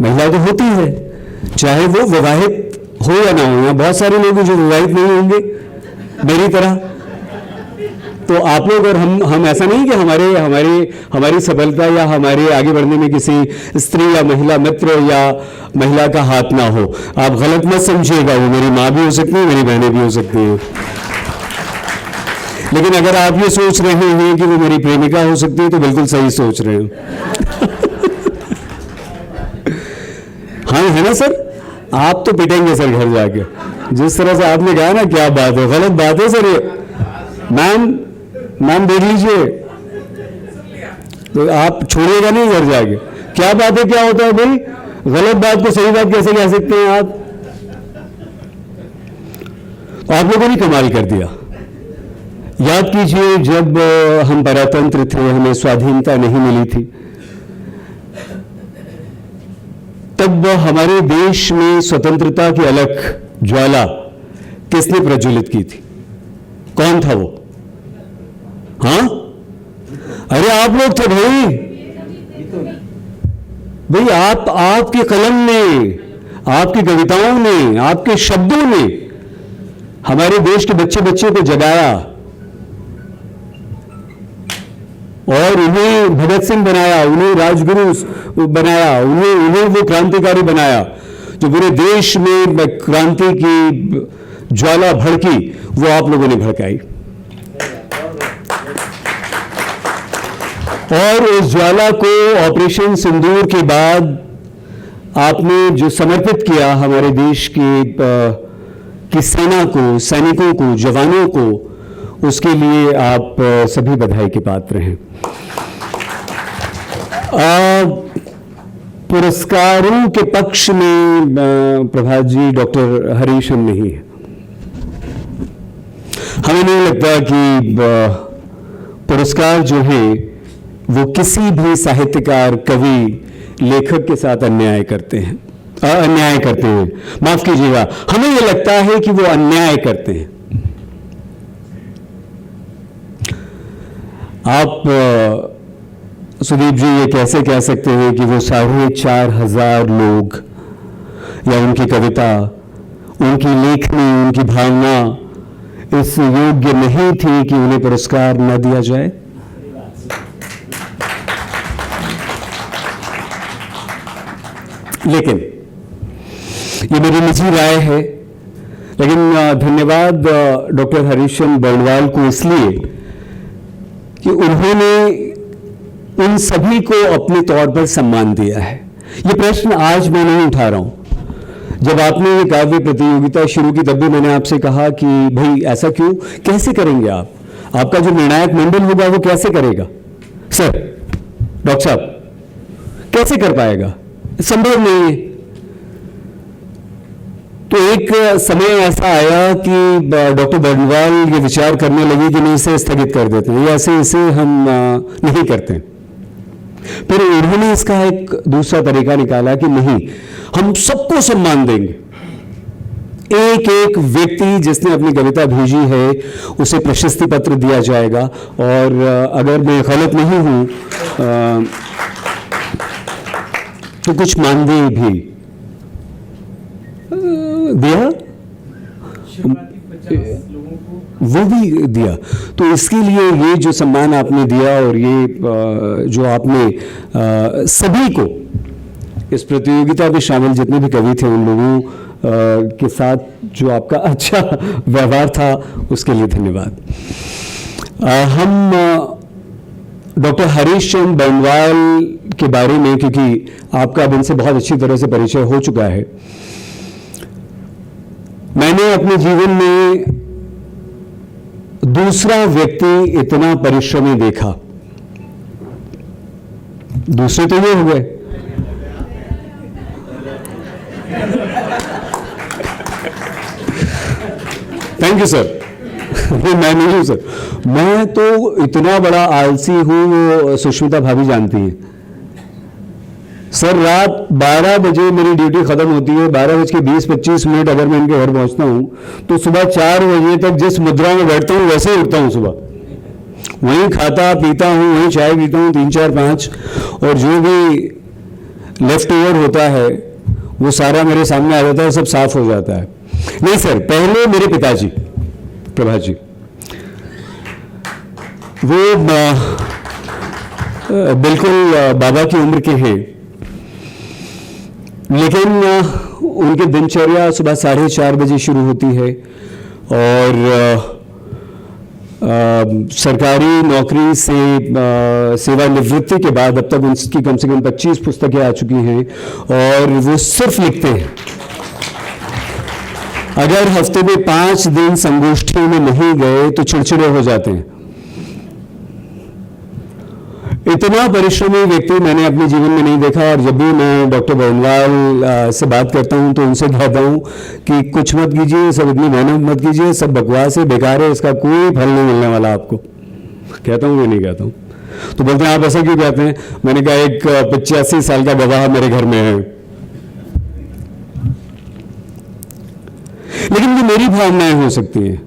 महिला तो होती है, चाहे वो विवाहित हो या ना हो। बहुत सारे लोग जो विवाहित नहीं होंगे मेरी तरह। तो आप लोग और हम ऐसा नहीं कि हमारी सफलता या हमारे आगे बढ़ने में किसी स्त्री या महिला मित्र या महिला का हाथ ना हो। आप गलत मत समझिएगा, वो मेरी माँ भी हो सकती है, मेरी बहनें भी हो सकती हैं। लेकिन अगर आप ये सोच रहे हैं कि वो मेरी प्रेमिका हो सकती है तो बिल्कुल सही सोच रहे हैं। हाँ है ना सर, आप तो पिटेंगे सर घर जाके, जिस तरह से आपने कहा ना। क्या बात है, गलत बात है सर ये। मैम देख लीजिए, तो आप छोड़िएगा नहीं घर जाके। क्या बात है, क्या होता है भाई, गलत बात को सही बात कैसे कह सकते हैं आप। आप लोगों ने कमाल कर दिया। याद कीजिए जब हम परतंत्र थे, हमें स्वाधीनता नहीं मिली थी, तब हमारे देश में स्वतंत्रता की अलख ज्वाला किसने प्रज्वलित की थी? कौन था वो? हाँ, अरे आप लोग थे भाई आपके कलम ने, आपकी कविताओं ने, आपके शब्दों ने हमारे देश के बच्चे बच्चे को जगाया और उन्हें भगत सिंह बनाया, उन्हें राजगुरु बनाया, उन्हें वो क्रांतिकारी बनाया। जो पूरे देश में क्रांति की ज्वाला भड़की, वो आप लोगों ने भड़काई। और उस ज्वाला को ऑपरेशन सिंदूर के बाद आपने जो समर्पित किया हमारे देश की सेना को, सैनिकों को, जवानों को, उसके लिए आप सभी बधाई के पात्र हैं। पुरस्कारों के पक्ष में प्रभात जी, डॉक्टर हरीश हम नहीं है। हमें नहीं लगता कि पुरस्कार जो है वो किसी भी साहित्यकार, कवि, लेखक के साथ अन्याय करते हैं। माफ कीजिएगा, हमें ये लगता है कि वो अन्याय करते हैं। आप सुदीप जी ये कैसे कह सकते हैं कि वो 4,500 लोग या उनकी कविता, उनकी लेखनी, उनकी भावना इस योग्य नहीं थी कि उन्हें पुरस्कार न दिया जाए? लेकिन ये मेरी निजी राय है। लेकिन धन्यवाद डॉक्टर हरीशचंद्र बंडवाल को इसलिए कि उन्होंने इन सभी को अपने तौर पर सम्मान दिया है। ये प्रश्न आज मैं नहीं उठा रहा हूं। जब आपने ये काव्य प्रतियोगिता शुरू की तब भी मैंने आपसे कहा कि भाई ऐसा क्यों, कैसे करेंगे आप, आपका जो निर्णायक मंडल होगा वो कैसे करेगा। सर, डॉक्टर साहब कैसे कर पाएगा, संभव नहीं है। तो एक समय ऐसा आया कि डॉक्टर बर्नवाल ये विचार करने लगे कि नहीं, इसे स्थगित कर देते हैं, ऐसे इसे हम नहीं करते। फिर उन्होंने इसका एक दूसरा तरीका निकाला कि नहीं, हम सबको सम्मान देंगे, एक एक व्यक्ति जिसने अपनी कविता भेजी है उसे प्रशस्ति पत्र दिया जाएगा। और अगर मैं गलत नहीं हूं तो कुछ मानदेय भी दिया, वो भी दिया। तो इसके लिए ये जो सम्मान आपने दिया और ये जो आपने सभी को इस प्रतियोगिता में शामिल जितने भी कवि थे उन लोगों के साथ जो आपका अच्छा व्यवहार था, उसके लिए धन्यवाद। हम डॉक्टर हरीश चंद्र बर्नवाल के बारे में, क्योंकि आपका अब इनसे बहुत अच्छी तरह से परिचय हो चुका है, मैंने अपने जीवन में दूसरा व्यक्ति इतना परिश्रमी देखा। दूसरे तो ये हो गए, थैंक यू सर। मैं नहीं हूं सर, मैं तो इतना बड़ा आलसी हूं, वो सुष्मिता भाभी जानती हैं सर। रात 12 बजे मेरी ड्यूटी खत्म होती है, 12:20-25 अगर मैं इनके घर पहुंचता हूं तो सुबह 4 बजे तक जिस मुद्रा में बैठता हूं वैसे ही उठता हूं सुबह। वहीं खाता पीता हूं, वहीं चाय पीता हूं 3, 4, 5, और जो भी लेफ्ट ओवर होता है वो सारा मेरे सामने आ जाता है, सब साफ हो जाता है। नहीं सर, पहले मेरे पिताजी प्रभात जी, वो बिल्कुल बाबा की उम्र के हैं, लेकिन उनकी दिनचर्या सुबह 4:30 बजे शुरू होती है और सरकारी नौकरी से सेवानिवृत्ति के बाद अब तक उनकी कम से कम 25 पुस्तकें आ चुकी हैं और वो सिर्फ लिखते हैं। अगर हफ्ते में 5 दिन संगोष्ठियों में नहीं गए तो चिड़चिड़े हो जाते हैं। इतना परिश्रमी व्यक्ति मैंने अपने जीवन में नहीं देखा। और जब भी मैं डॉक्टर बर्नवाल से बात करता हूं तो उनसे कहता हूं कि कुछ मत कीजिए, सब इतनी मेहनत मत कीजिए, सब बकवास है, बेकार है, इसका कोई फल नहीं मिलने वाला आपको। कहता हूं, मैं नहीं कहता हूं। तो बोलते हैं आप ऐसा क्यों कहते हैं? मैंने कहा एक 85 साल का गवाह मेरे घर में है। लेकिन ये मेरी भावनाएं हो सकती हैं।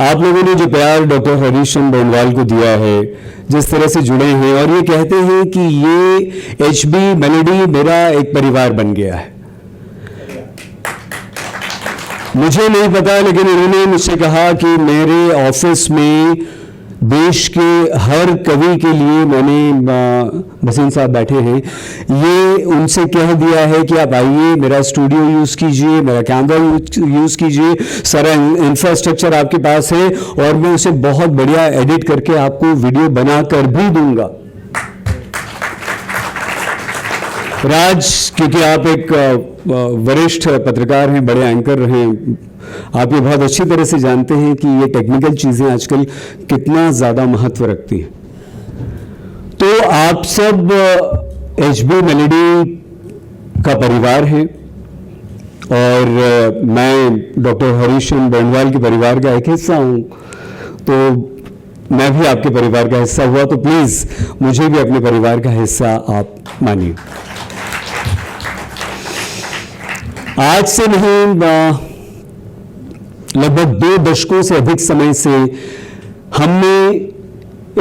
आप लोगों ने जो प्यार डॉक्टर हरीश चंद्र बर्नवाल को दिया है, जिस तरह से जुड़े हैं और ये कहते हैं कि ये HB मेलोडी मेरा एक परिवार बन गया है। मुझे नहीं पता, लेकिन उन्होंने मुझसे कहा कि मेरे ऑफिस में देश के हर कवि के लिए मैंने भसीन साहब बैठे हैं, ये उनसे कह दिया है कि आप आइए, मेरा स्टूडियो यूज़ कीजिए, मेरा कैमरा यूज़ कीजिए, सारा इंफ्रास्ट्रक्चर आपके पास है और मैं उसे बहुत बढ़िया एडिट करके आपको वीडियो बना कर भी दूंगा। राज, क्योंकि आप एक वरिष्ठ पत्रकार हैं, बड़े एंकर रहे हैं, आप ये बहुत अच्छी तरह से जानते हैं कि ये टेक्निकल चीज़ें आजकल कितना ज़्यादा महत्व रखती हैं। तो आप सब HB मेलोडी का परिवार हैं और मैं डॉक्टर हरीश चंद्र बर्नवाल के परिवार का एक हिस्सा हूँ, तो मैं भी आपके परिवार का हिस्सा हुआ, तो प्लीज़ मुझे भी अपने परिवार का हिस्सा आप मानिए। आज से नहीं, लगभग 2 दशकों से अधिक समय से हमने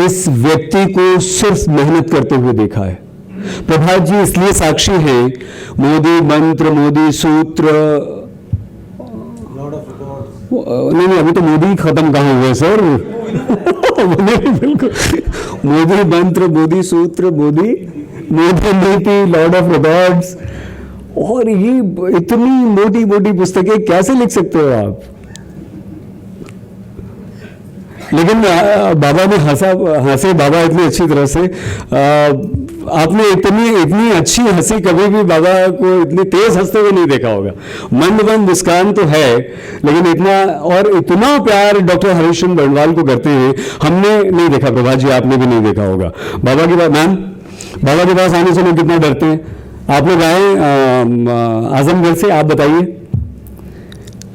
इस व्यक्ति को सिर्फ मेहनत करते हुए देखा है। प्रभात जी इसलिए साक्षी हैं, मोदी मंत्र, मोदी सूत्र, नहीं अभी तो मोदी खत्म कहाँ हुए सर। बिल्कुल, मोदी मंत्र, मोदी सूत्र, मोदी नीति, लॉर्ड ऑफ रिकॉर्ड्स, और ये इतनी मोटी मोटी पुस्तकें कैसे लिख सकते हो आप? लेकिन बाबा ने हंसे बाबा इतनी अच्छी तरह से। आपने इतनी अच्छी हंसी कभी भी बाबा को इतनी तेज हंसते हुए नहीं देखा होगा। मंद मंद मुस्कान तो है, लेकिन इतना प्यार डॉक्टर हरीश चंद्र बंडवाल को करते हैं हमने नहीं देखा। प्रभात जी आपने भी नहीं देखा होगा। बाबा की बात मैम, बाबा के पास आने से लोग कितना डरते हैं। आप लोग आए आजमगढ़ से, आप बताइए।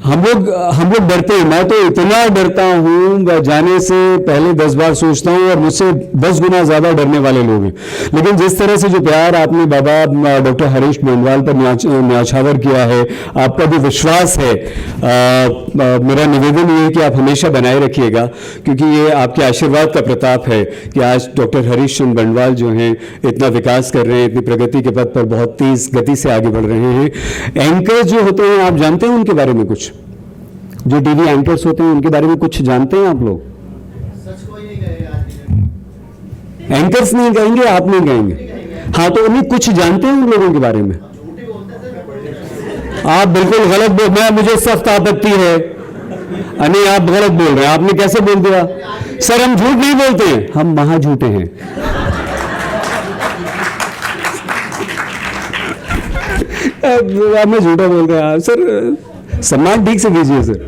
हम लोग डरते हैं। मैं तो इतना डरता हूँ, जाने से पहले 10 बार सोचता हूँ, और मुझसे 10 गुना ज़्यादा डरने वाले लोग हैं। लेकिन जिस तरह से जो प्यार आपने बाबा डॉक्टर हरीश बंडवाल पर न्याछावर किया है, आपका जो विश्वास है, मेरा निवेदन ये है कि आप हमेशा बनाए रखिएगा, क्योंकि ये आपके आशीर्वाद का प्रताप है कि आज डॉक्टर हरीश चंद्र बंडवाल जो हैं इतना विकास कर रहे हैं, इतनी प्रगति के पथ पर बहुत तेज गति से आगे बढ़ रहे हैं। एंकर जो होते हैं, आप जानते हैं उनके बारे में कुछ? जो टीवी एंकर्स होते हैं उनके बारे में कुछ जानते हैं आप लोग? एंकर्स नहीं कहेंगे, आप नहीं कहेंगे। हाँ, तो उन्हें कुछ जानते हैं उन लोगों के बारे में? आप बिल्कुल गलत बोल, मुझे सख्त आपत्ति है। नहीं, आप गलत बोल रहे हैं। आपने कैसे बोल दिया? सर हम झूठ नहीं बोलते हैं, हम महा झूठे हैं। मैं झूठा बोल रहा हूँ सर, सम्मान ठीक से कीजिए सर।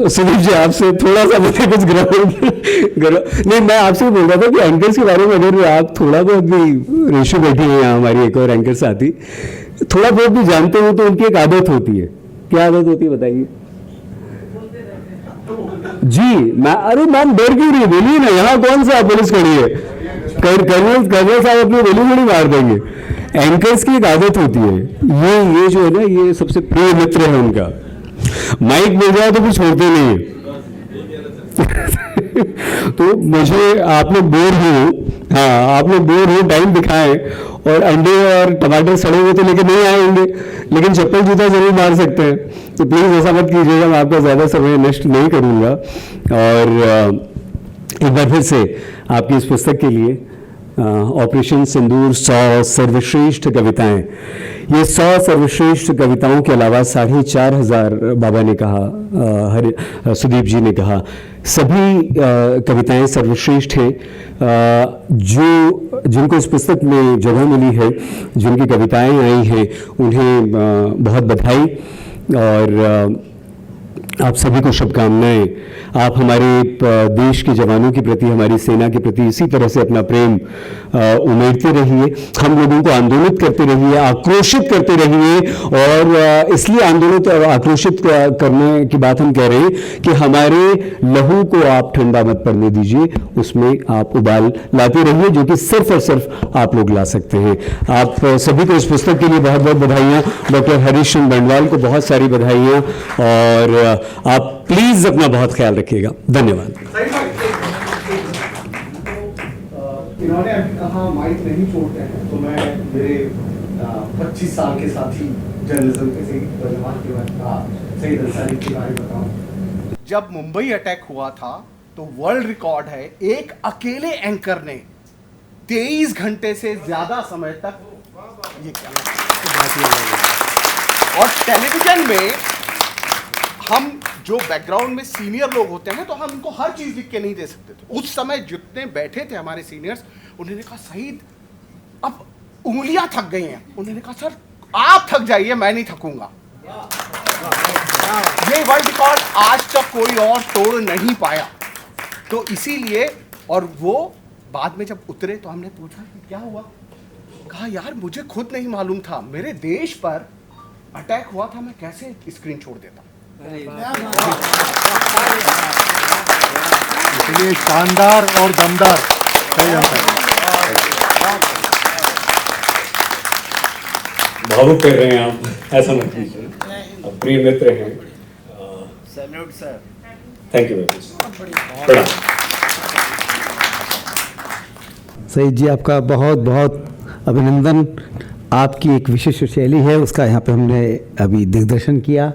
सुदीप जी आपसे थोड़ा सा मुझे कुछ नहीं, मैं आपसे बोल रहा था कि एंकर्स के बारे में अगर आप थोड़ा बहुत भी, रेशो बैठी है यहाँ हमारी एक और एंकर साथी, थोड़ा बहुत भी जानते हो तो उनकी एक आदत होती है। क्या आदत होती है बताइए जी? अरे मैम डर क्यों रही, बोलिए ना। यहाँ कौन सा पुलिस खड़ी है? कर्नल साहब अपनी गोली गोली मार देंगे। एंकर्स की एक आदत होती है, ये जो है ना, ये सबसे प्रिय मित्र है उनका। माइक मिल जाए तो फिर छोड़ते नहीं है। तो मुझे आप लोग बोर हो, टाइम दिखाएं, और अंडे और टमाटर सड़े हुए तो लेके नहीं आएंगे, लेकिन चप्पल जूता जरूर मार सकते हैं। तो प्लीज़ ऐसा मत कीजिएगा, मैं आपका ज़्यादा समय नष्ट नहीं करूँगा। और एक बार फिर से आपकी इस पुस्तक के लिए ऑपरेशन सिंदूर 100 सर्वश्रेष्ठ कविताएं, ये 100 सर्वश्रेष्ठ कविताओं के अलावा 4500 बाबा ने कहा, सुदीप जी ने कहा, सभी कविताएं सर्वश्रेष्ठ हैं। जिनको इस पुस्तक में जगह मिली है, जिनकी कविताएं आई हैं, उन्हें बहुत बधाई और आप सभी को शुभकामनाएं। आप हमारे देश के जवानों के प्रति, हमारी सेना के प्रति इसी तरह से अपना प्रेम उमेरते रहिए। हम लोगों को आंदोलित करते रहिए, आक्रोशित करते रहिए। और इसलिए आंदोलित और आक्रोशित करने की बात हम कह रहे हैं कि हमारे लहू को आप ठंडा मत पड़ने दीजिए, उसमें आप उबाल लाते रहिए, जो कि सिर्फ और सिर्फ आप लोग ला सकते हैं। आप सभी को इस पुस्तक के लिए बहुत बहुत बधाइयाँ। डॉक्टर हरीश चंद्र बंडवाल को बहुत सारी बधाइयाँ, और आप प्लीज अपना बहुत ख्याल रखिएगा। धन्यवाद। इन्होंने अभी कहा माइक नहीं छोड़ते हैं, तो मैं मेरे 25 साल के साथी जर्नलिज्म के सईद अंसारी के बारे में बताऊं। जब मुंबई अटैक हुआ था तो वर्ल्ड रिकॉर्ड है, एक अकेले एंकर ने 23 घंटे से ज्यादा समय तक ये किया। और टेलीविजन में हम जो बैकग्राउंड में सीनियर लोग होते हैं तो हम उनको हर चीज लिख के नहीं दे सकते थे। उस समय जितने बैठे थे हमारे सीनियर्स, उन्होंने कहा सईद अब उंगलियां थक गई हैं। उन्होंने कहा सर आप थक जाइए, मैं नहीं थकूंगा। ये वर्ल्ड रिकॉर्ड आज तक कोई और तोड़ नहीं पाया। तो इसीलिए, और वो बाद में जब उतरे तो हमने पूछा कि क्या हुआ? कहा यार मुझे खुद नहीं मालूम था, मेरे देश पर अटैक हुआ था, मैं कैसे स्क्रीन छोड़ देता। इसलिए शानदार और दमदार भावुक कर रहे हैं आप, ऐसा मत कीजिए, आप प्रिय मित्र हैं। Salute sir. Thank you very much. Saeed ji आपका बहुत बहुत अभिनंदन। आपकी एक विशिष्ट शैली है, उसका यहाँ पे हमने अभी दिग्दर्शन किया।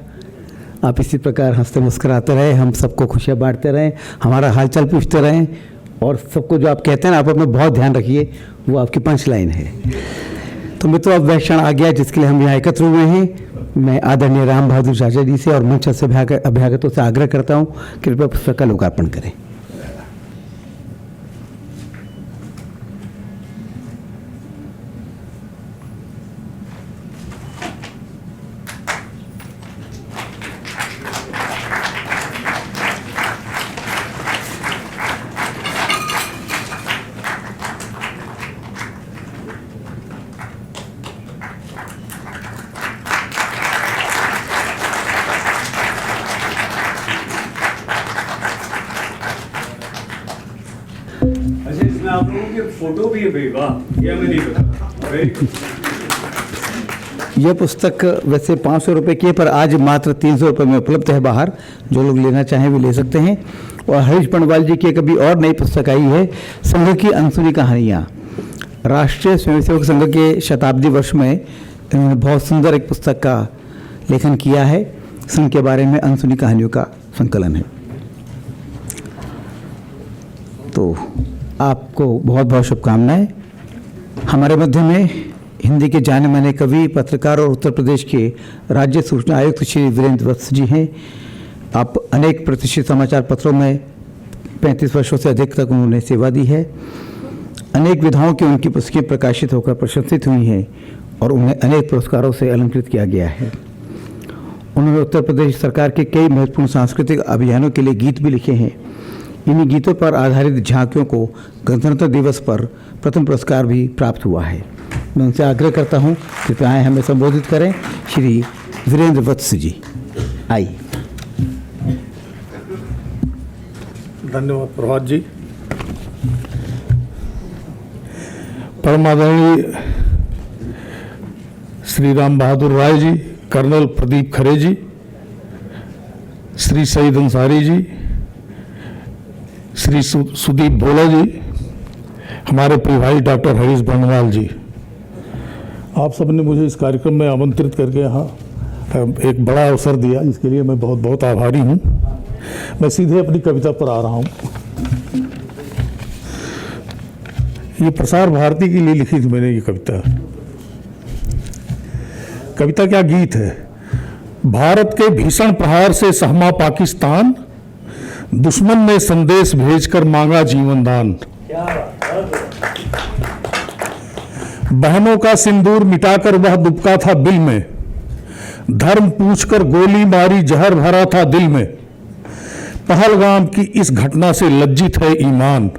आप इसी प्रकार हंसते मुस्कुराते रहे, हम सबको खुशियाँ बांटते रहें, हमारा हालचाल पूछते रहें, और सबको जो आप कहते हैं ना, आप अपना बहुत ध्यान रखिए, वो आपकी पंच लाइन है। तो मित्रों, अब वह क्षण आ गया जिसके लिए हम यहाँ एकत्र हुए हैं। मैं आदरणीय राम बहादुर चाचा जी से और मंच से अभ्यागतों से आग्रह करता हूँ कृपया पुस्तक का लोकार्पण करें। अच्छा, इसमें आप लोगों की फोटो भी है भाई, वाह, ये हमें नहीं पता। Very good। यह पुस्तक वैसे 500 रुपये की है, पर आज मात्र 300 रुपये में उपलब्ध है बाहर। जो लोग लेना चाहें वो ले सकते हैं। और हरीश पंडवाल जी की एक अभी और नई पुस्तक आई है, संघ की अनसुनी कहानियाँ। राष्ट्रीय स्वयंसेवक संघ के शताब्दी वर्ष में इन्होंने बहुत सुंदर एक पुस्तक का लेखन किया है। संघ के बारे में अनसुनी कहानियों का संकलन है। तो आपको बहुत बहुत शुभकामनाएं। हमारे मध्य में हिंदी के जाने माने कवि, पत्रकार और उत्तर प्रदेश के राज्य सूचना आयुक्त श्री वीरेंद्र वत्स जी हैं। आप अनेक प्रतिष्ठित समाचार पत्रों में 35 वर्षों से अधिक तक उन्होंने सेवा दी है। अनेक विधाओं की उनकी पुस्तकें प्रकाशित होकर प्रशंसित हुई हैं और उन्हें अनेक पुरस्कारों से अलंकृत किया गया है। उन्होंने उत्तर प्रदेश सरकार के कई महत्वपूर्ण सांस्कृतिक अभियानों के लिए गीत भी लिखे हैं। इन्हीं गीतों पर आधारित झांकियों को गणतंत्र दिवस पर प्रथम पुरस्कार भी प्राप्त हुआ है। मैं उनसे आग्रह करता हूं कृपया आए हमें संबोधित करें। श्री वीरेंद्र वत्स जी आइए। धन्यवाद प्रभात जी। परम आदरणीय श्री राम बहादुर राय जी, कर्नल प्रदीप खरे जी, श्री सईद अंसारी जी, श्री सुदीप भोला जी, हमारे प्रिय भाई डॉक्टर हरीश बंडवाल जी, आप सबने मुझे इस कार्यक्रम में आमंत्रित करके यहाँ एक बड़ा अवसर दिया, इसके लिए मैं बहुत बहुत आभारी हूँ। मैं सीधे अपनी कविता पर आ रहा हूँ। ये प्रसार भारती के लिए लिखी थी मैंने ये कविता। कविता क्या गीत है। भारत के भीषण प्रहार से सहमा पाकिस्तान, दुश्मन ने संदेश भेजकर मांगा जीवन दान। बहनों का सिंदूर मिटाकर वह दुबका था बिल में, धर्म पूछकर गोली मारी जहर भरा था दिल में। पहलगाम की इस घटना से लज्जित है ईमान,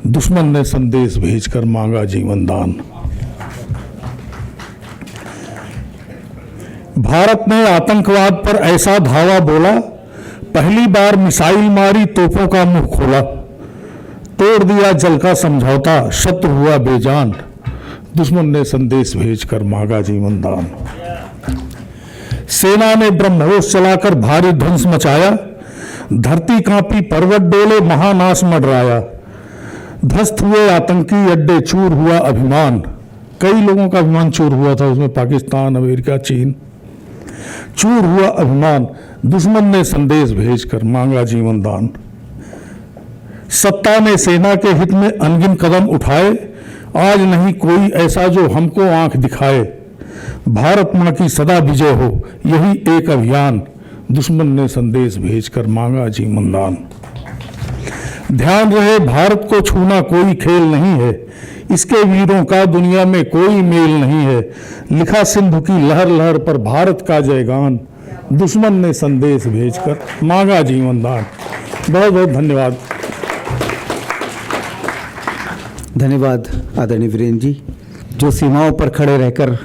दुश्मन ने संदेश भेजकर मांगा जीवन दान। भारत ने आतंकवाद पर ऐसा धावा बोला, पहली बार मिसाइल मारी तोपों का मुंह खोला। तोड़ दिया जल का समझौता, शत्रु हुआ बेजान, दुश्मन ने संदेश भेजकर मांगा जीवन दान। सेना ने ब्रह्मोस चलाकर भारी ध्वंस मचाया, धरती कांपी पर्वत डोले महानाश मंडराया। ध्वस्त हुए आतंकी अड्डे, चूर हुआ अभिमान। कई लोगों का अभिमान चूर हुआ था, उसमें पाकिस्तान, अमेरिका, चीन। चूर हुआ अभिमान, दुश्मन ने संदेश भेजकर मांगा जीवन दान। सत्ता ने सेना के हित में अनगिन कदम उठाए, आज नहीं कोई ऐसा जो हमको आंख दिखाए। भारत मां की सदा विजय हो, यही एक अभियान, दुश्मन ने संदेश भेजकर मांगा जीवन दान। ध्यान रहे भारत को छूना कोई खेल नहीं है, इसके वीरों का दुनिया में कोई मेल नहीं है। लिखा सिंधु की लहर लहर पर भारत का जयगान, दुश्मन ने संदेश भेजकर मांगा जीवन दान। बहुत बहुत धन्यवाद। धन्यवाद आदरणीय वीरेंद्र जी, जो सीमाओं पर खड़े रहकर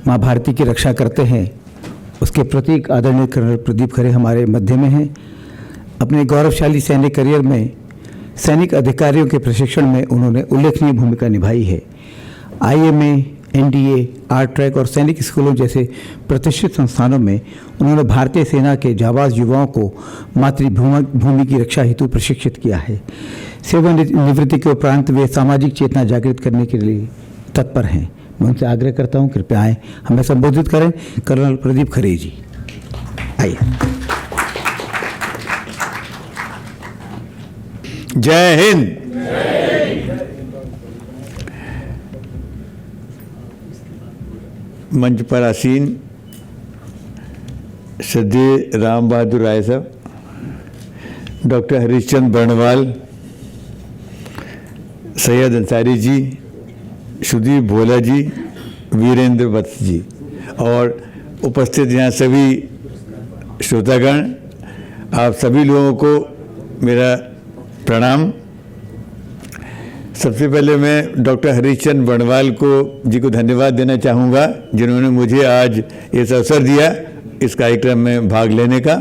माँ भारती की रक्षा करते हैं, उसके प्रतीक आदरणीय कर्नल प्रदीप खरे हमारे मध्य में हैं। अपने गौरवशाली सैनिक करियर में सैनिक अधिकारियों के प्रशिक्षण में उन्होंने उल्लेखनीय भूमिका निभाई है। IMA, NDA, आरट्रैक और सैनिक स्कूलों जैसे प्रतिष्ठित संस्थानों में उन्होंने भारतीय सेना के जाबाज युवाओं को मातृभूमि की रक्षा हेतु प्रशिक्षित किया है। सेवानिवृत्ति के उपरांत वे सामाजिक चेतना जागृत करने के लिए तत्पर हैं। मैं उनसे आग्रह करता हूं कृपया आएँ, हमें संबोधित करें। कर्नल प्रदीप खरे जी आइए। जय हिंद। मंच पर आसीन श्रद्धेय राम बहादुर राय साहब, डॉक्टर हरीशचंद्र बर्णवाल, सैयद अंसारी जी, सुदीप भोला जी, वीरेंद्र वत्स जी और उपस्थित यहाँ सभी श्रोतागण, आप सभी लोगों को मेरा प्रणाम। सबसे पहले मैं डॉक्टर हरीशचंद्र बर्णवाल जी को धन्यवाद देना चाहूँगा, जिन्होंने मुझे आज इस अवसर दिया इस कार्यक्रम में भाग लेने का।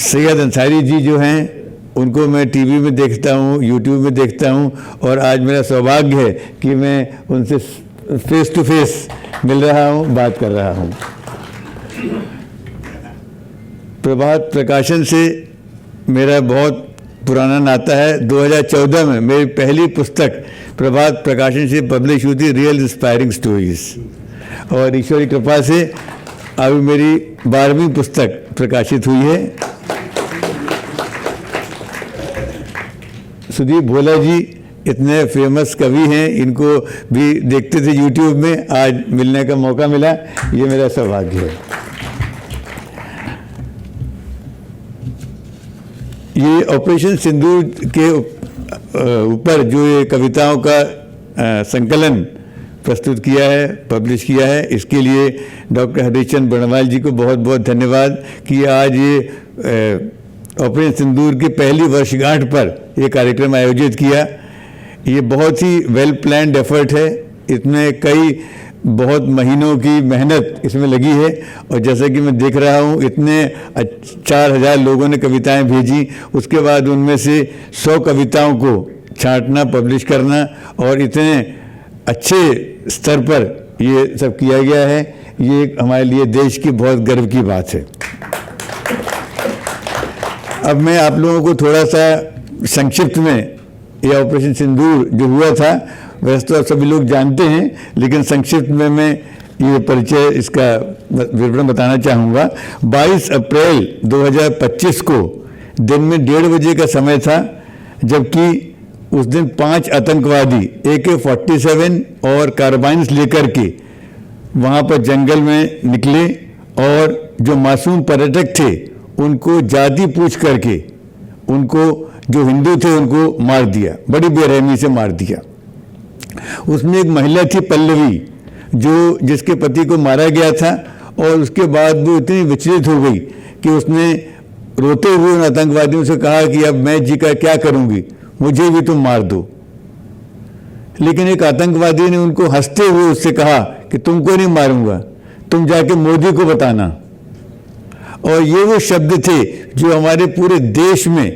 सैयद अंसारी जी जो हैं उनको मैं टीवी में देखता हूँ, यूट्यूब में देखता हूँ और आज मेरा सौभाग्य है कि मैं उनसे फेस टू फेस मिल रहा हूँ, बात कर रहा हूँ। प्रभात प्रकाशन से मेरा बहुत पुराना नाता है। 2014 में मेरी पहली पुस्तक प्रभात प्रकाशन से पब्लिश हुई थी, रियल इंस्पायरिंग स्टोरीज, और ईश्वर की कृपा से अभी मेरी 12वीं पुस्तक प्रकाशित हुई है। सुदीप भोला जी इतने फेमस कवि हैं, इनको भी देखते थे यूट्यूब में, आज मिलने का मौका मिला, ये मेरा सौभाग्य है। ये ऑपरेशन सिंदूर के ऊपर जो ये कविताओं का संकलन प्रस्तुत किया है, पब्लिश किया है, इसके लिए डॉक्टर हरीशचंद्र बर्णवाल जी को बहुत बहुत धन्यवाद कि आज ये ऑपरेशन सिंदूर की पहली वर्षगांठ पर ये कार्यक्रम आयोजित किया। ये बहुत ही वेल प्लान्ड एफर्ट है, इसमें कई बहुत महीनों की मेहनत इसमें लगी है और जैसा कि मैं देख रहा हूँ इतने 4000 लोगों ने कविताएं भेजी, उसके बाद उनमें से 100 कविताओं को छांटना, पब्लिश करना और इतने अच्छे स्तर पर ये सब किया गया है, ये हमारे लिए देश की बहुत गर्व की बात है। अब मैं आप लोगों को थोड़ा सा संक्षिप्त में ये ऑपरेशन सिंदूर जो हुआ था, वैसे तो आप सभी लोग जानते हैं, लेकिन संक्षिप्त में मैं ये परिचय इसका विवरण बताना चाहूँगा। 22 अप्रैल 2025 को दिन में 1:30 बजे का समय था, जबकि उस दिन 5 आतंकवादी AK-47 और कार्बाइन्स लेकर के वहाँ पर जंगल में निकले और जो मासूम पर्यटक थे उनको जाति पूछ करके उनको, जो हिंदू थे, उनको मार दिया, बड़ी बेरहमी से मार दिया। उसमें एक महिला थी पल्लवी, जिसके पति को मारा गया था और उसके बाद वो इतनी विचलित हो गई कि उसने रोते हुए उन आतंकवादियों से कहा कि अब मैं जी का क्या करूंगी, मुझे भी तुम मार दो। लेकिन एक आतंकवादी ने उनको हंसते हुए उससे कहा कि तुमको नहीं मारूंगा, तुम जाके मोदी को बताना। और ये वो शब्द थे जो हमारे पूरे देश में,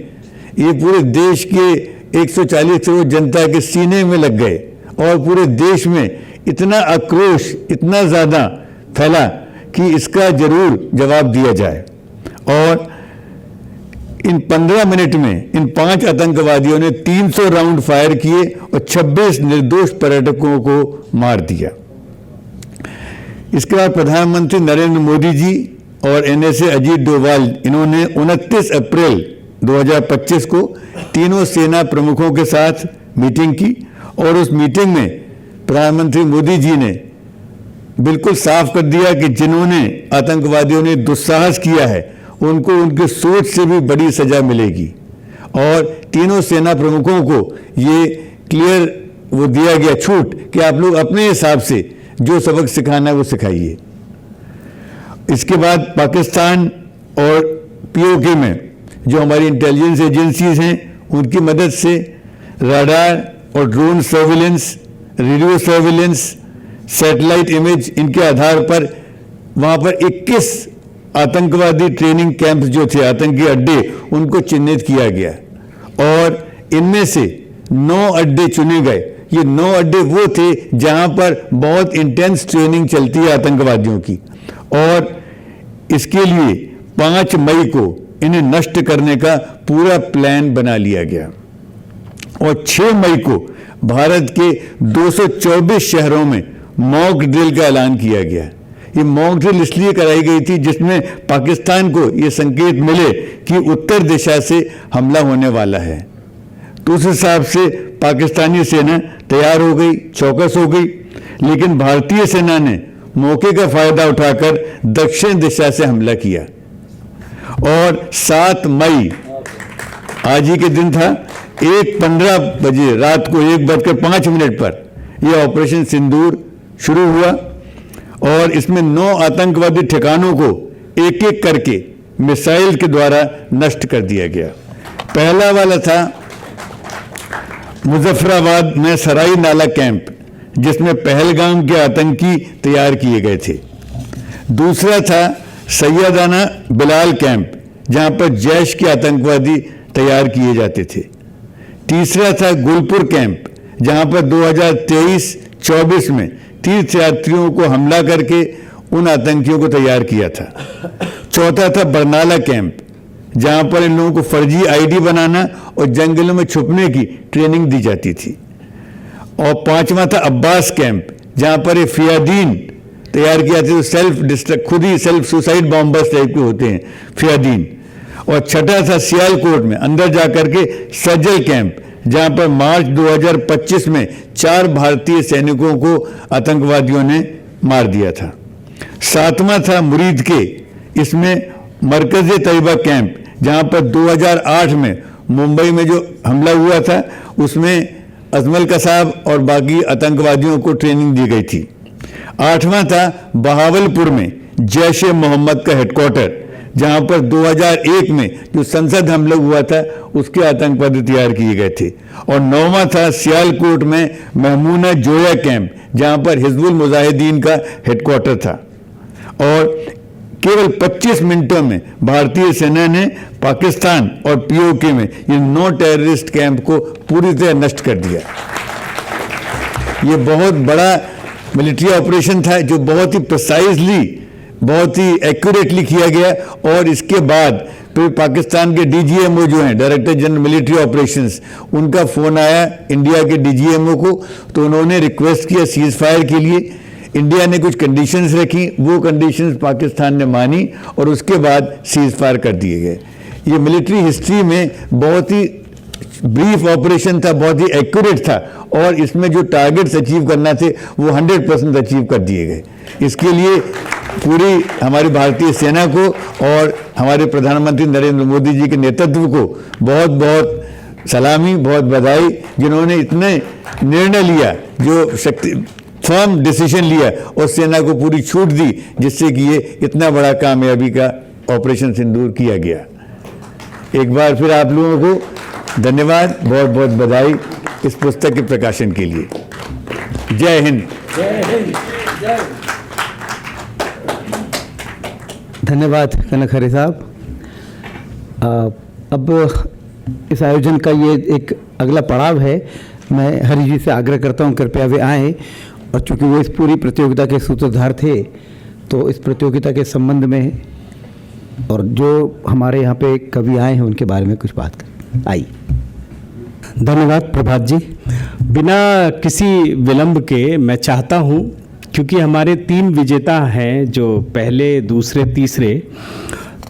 ये पूरे देश के 140 करोड़ जनता के सीने में लग गए और पूरे देश में इतना आक्रोश, इतना ज़्यादा फैला कि इसका जरूर जवाब दिया जाए। और इन 15 मिनट में इन 5 आतंकवादियों ने 300 राउंड फायर किए और 26 निर्दोष पर्यटकों को मार दिया। इसके बाद प्रधानमंत्री नरेंद्र मोदी जी और NSA अजीत डोभाल, इन्होंने 29 अप्रैल 2025 को तीनों सेना प्रमुखों के साथ मीटिंग की और उस मीटिंग में प्रधानमंत्री मोदी जी ने बिल्कुल साफ कर दिया कि जिन्होंने आतंकवादियों ने दुस्साहस किया है उनको उनके सोच से भी बड़ी सजा मिलेगी। और तीनों सेना प्रमुखों को ये क्लियर वो दिया गया छूट कि आप लोग अपने हिसाब से जो सबक सिखाना है वो सिखाइए। इसके बाद पाकिस्तान और POK में जो हमारी इंटेलिजेंस एजेंसीज हैं उनकी मदद से राडार और drone surveillance, radio surveillance, satellite image, इनके आधार पर वहाँ पर 21 आतंकवादी ट्रेनिंग कैंप्स जो थे, आतंकी अड्डे, उनको चिन्हित किया गया और इनमें से 9 अड्डे चुने गए। ये 9 अड्डे वो थे जहाँ पर बहुत इंटेंस ट्रेनिंग चलती है आतंकवादियों की और इसके लिए 5 मई को इन्हें नष्ट करने का पूरा प्लान बना लिया गया और 6 मई को भारत के 224 शहरों में मॉक ड्रिल का ऐलान किया गया। ये मॉक ड्रिल इसलिए कराई गई थी जिसमें पाकिस्तान को ये संकेत मिले कि उत्तर दिशा से हमला होने वाला है। तो उस हिसाब से पाकिस्तानी सेना तैयार हो गई, चौकस हो गई, लेकिन भारतीय सेना ने मौके का फायदा उठाकर दक्षिण दिशा से हमला किया और 7 मई आज ही के दिन था 1:15 बजे रात को 1:05 पर यह ऑपरेशन सिंदूर शुरू हुआ और इसमें 9 आतंकवादी ठिकानों को एक एक करके मिसाइल के द्वारा नष्ट कर दिया गया। पहला वाला था मुजफ्फराबाद में सराई नाला कैंप, जिसमें पहलगाम के आतंकी तैयार किए गए थे। दूसरा था सैयदाना बिलाल कैंप, जहां पर जैश के आतंकवादी तैयार किए जाते थे। तीसरा था गुलपुर कैंप, जहां पर 2023-24 में तीर्थयात्रियों को हमला करके उन आतंकियों को तैयार किया था। चौथा था बरनाला कैंप, जहां पर इन लोगों को फर्जी आईडी बनाना और जंगलों में छुपने की ट्रेनिंग दी जाती थी। और पांचवा था अब्बास कैंप, जहां पर ये फियादीन तैयार किया था, सेल्फ डिस्ट्रक्ट खुद ही सेल्फ सुसाइड बॉम्बर्स टाइप के होते हैं फियादीन। और छठा था सियालकोट में अंदर जाकर के सज्जल कैंप, जहां पर मार्च 2025 में 4 भारतीय सैनिकों को आतंकवादियों ने मार दिया था। सातवां था मुरीद के, इसमें मरकज़े तैयबा कैंप, जहां पर 2008 में मुंबई में जो हमला हुआ था उसमें अजमल कसाब और बाकी आतंकवादियों को ट्रेनिंग दी गई थी। आठवां था बहावलपुर में जैश ए मोहम्मद का हेडक्वार्टर, जहां पर 2001 में जो संसद हमला हुआ था उसके आतंकवादी तैयार किए गए थे। और नौवां था सियालकोट में महमूना जोया कैंप, जहां पर हिजबुल मुजाहिदीन का हेडक्वार्टर था। और केवल 25 मिनटों में भारतीय सेना ने पाकिस्तान और पीओके में ये 9 टेररिस्ट कैंप को पूरी तरह नष्ट कर दिया। ये बहुत बड़ा मिलिट्री ऑपरेशन था जो बहुत ही प्रिसाइजली, बहुत ही एक्यूरेटली किया गया। और इसके बाद फिर पाकिस्तान के डीजीएमओ जो हैं, डायरेक्टर जनरल मिलिट्री ऑपरेशंस, उनका फ़ोन आया इंडिया के डीजीएमओ को, तो उन्होंने रिक्वेस्ट किया सीज फायर के लिए। इंडिया ने कुछ कंडीशंस रखी, वो कंडीशंस पाकिस्तान ने मानी और उसके बाद सीज फायर कर दिए गए। ये मिलिट्री हिस्ट्री में बहुत ही ब्रीफ ऑपरेशन था, बहुत ही एक्यूरेट था और इसमें जो टारगेट्स अचीव करना थे वो 100% अचीव कर दिए गए। इसके लिए पूरी हमारी भारतीय सेना को और हमारे प्रधानमंत्री नरेंद्र मोदी जी के नेतृत्व को बहुत बहुत सलामी, बहुत बधाई, जिन्होंने इतने निर्णय लिया, जो शक्ति फर्म डिसीजन लिया और सेना को पूरी छूट दी, जिससे कि ये इतना बड़ा कामयाबी का ऑपरेशन सिंदूर किया गया। एक बार फिर आप लोगों को धन्यवाद, बहुत बहुत बधाई इस पुस्तक के प्रकाशन के लिए। जय हिंद। धन्यवाद कनक हरे साहब। अब इस आयोजन का ये एक अगला पड़ाव है। मैं हरि जी से आग्रह करता हूँ कृपया वे आएँ, और चूँकि वो इस पूरी प्रतियोगिता के सूत्रधार थे, तो इस प्रतियोगिता के संबंध में और जो हमारे यहाँ पे कवि आए हैं उनके बारे में कुछ बात करें। आइए। धन्यवाद प्रभात जी। बिना किसी विलंब के मैं चाहता हूँ, क्योंकि हमारे 3 विजेता हैं जो पहले, दूसरे, तीसरे,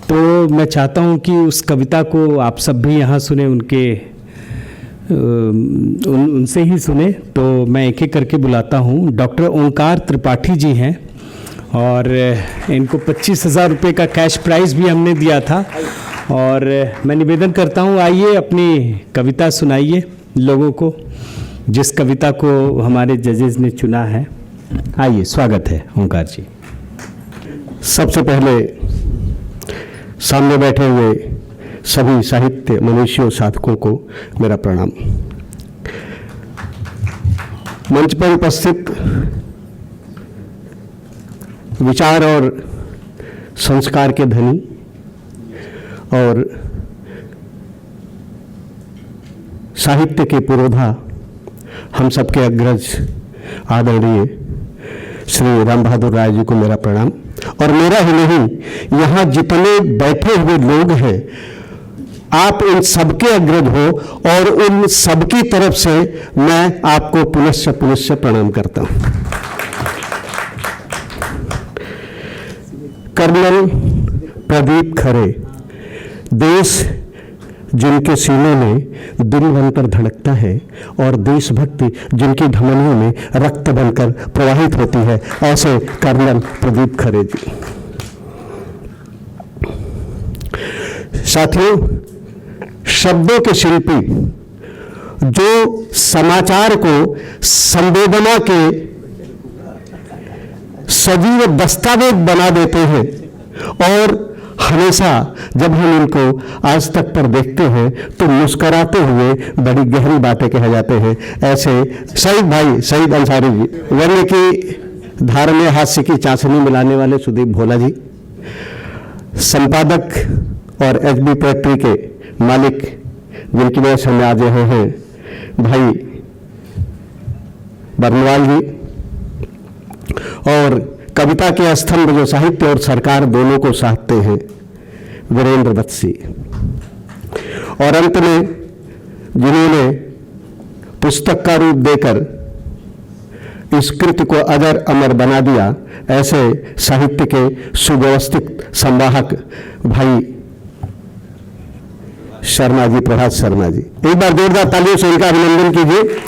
तो मैं चाहता हूँ कि उस कविता को आप सब भी यहाँ सुने, उनसे ही सुने। तो मैं एक एक करके बुलाता हूँ। डॉक्टर ओंकार त्रिपाठी जी हैं और इनको 25,000 रुपये का कैश प्राइज़ भी हमने दिया था। और मैं निवेदन करता हूँ, आइए अपनी कविता सुनाइए लोगों को, जिस कविता को हमारे जजेस ने चुना है। आइए, स्वागत है ओंकार जी। सबसे पहले सामने बैठे हुए सभी साहित्य मनुष्यों साधकों को मेरा प्रणाम। मंच पर उपस्थित विचार और संस्कार के धनी और साहित्य के पुरोधा, हम सबके अग्रज आदरणीय श्री राम बहादुर राय जी को मेरा प्रणाम। और मेरा ही नहीं, यहाँ जितने बैठे हुए लोग हैं, आप उन सबके अग्रज हो और उन सबकी तरफ से मैं आपको पुनश्च प्रणाम करता हूं। कर्नल प्रदीप खरे, देश जिनके सीने में दिल बनकर धड़कता है और देशभक्ति जिनकी धमनियों में रक्त बनकर प्रवाहित होती है, ऐसे कर्नल प्रदीप खरे जी। साथियों, शब्दों के शिल्पी जो समाचार को संवेदना के सजीव दस्तावेज बना देते हैं और हमेशा जब हम इनको आज तक पर देखते हैं तो मुस्कराते हुए बड़ी गहरी बातें कह जाते हैं, ऐसे शहीद भाई शहीद अंसारी जी, वन्य की धार में हास्य की चाशनी मिलाने वाले सुदीप भोला जी, संपादक और एचबी पोएट्री के मालिक जिनकी वजह से हम आज रहे हैं भाई बर्नवाल जी, और कविता के स्तंभ जो साहित्य और सरकार दोनों को साधते हैं वीरेंद्र बत्सी, और अंत में जिन्होंने पुस्तक का रूप देकर इस कृति को अजर अमर बना दिया, ऐसे साहित्य के सुव्यवस्थित संवाहक भाई शर्मा जी, प्रभात शर्मा जी। एक बार जोरदार तालियों से इनका अभिनंदन कीजिए।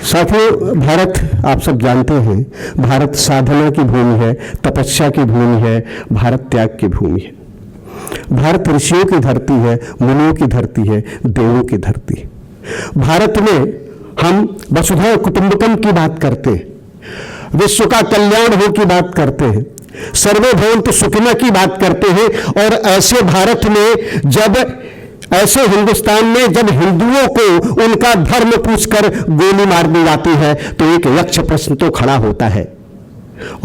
साथियों, भारत आप सब जानते हैं, भारत साधना की भूमि है, तपस्या की भूमि है, भारत त्याग की भूमि है। भारत ऋषियों की धरती है, मुनियों की धरती है, देवों की धरती। भारत में हम वसुधैव कुटुंबकम की बात करते हैं, विश्व का कल्याण हो की बात करते हैं, सर्वे भवन्तु सुखिनः की बात करते हैं। और ऐसे भारत में जब, ऐसे हिंदुस्तान में जब हिंदुओं को उनका धर्म पूछकर गोली मार दी जाती है तो एक यक्ष प्रश्न तो खड़ा होता है,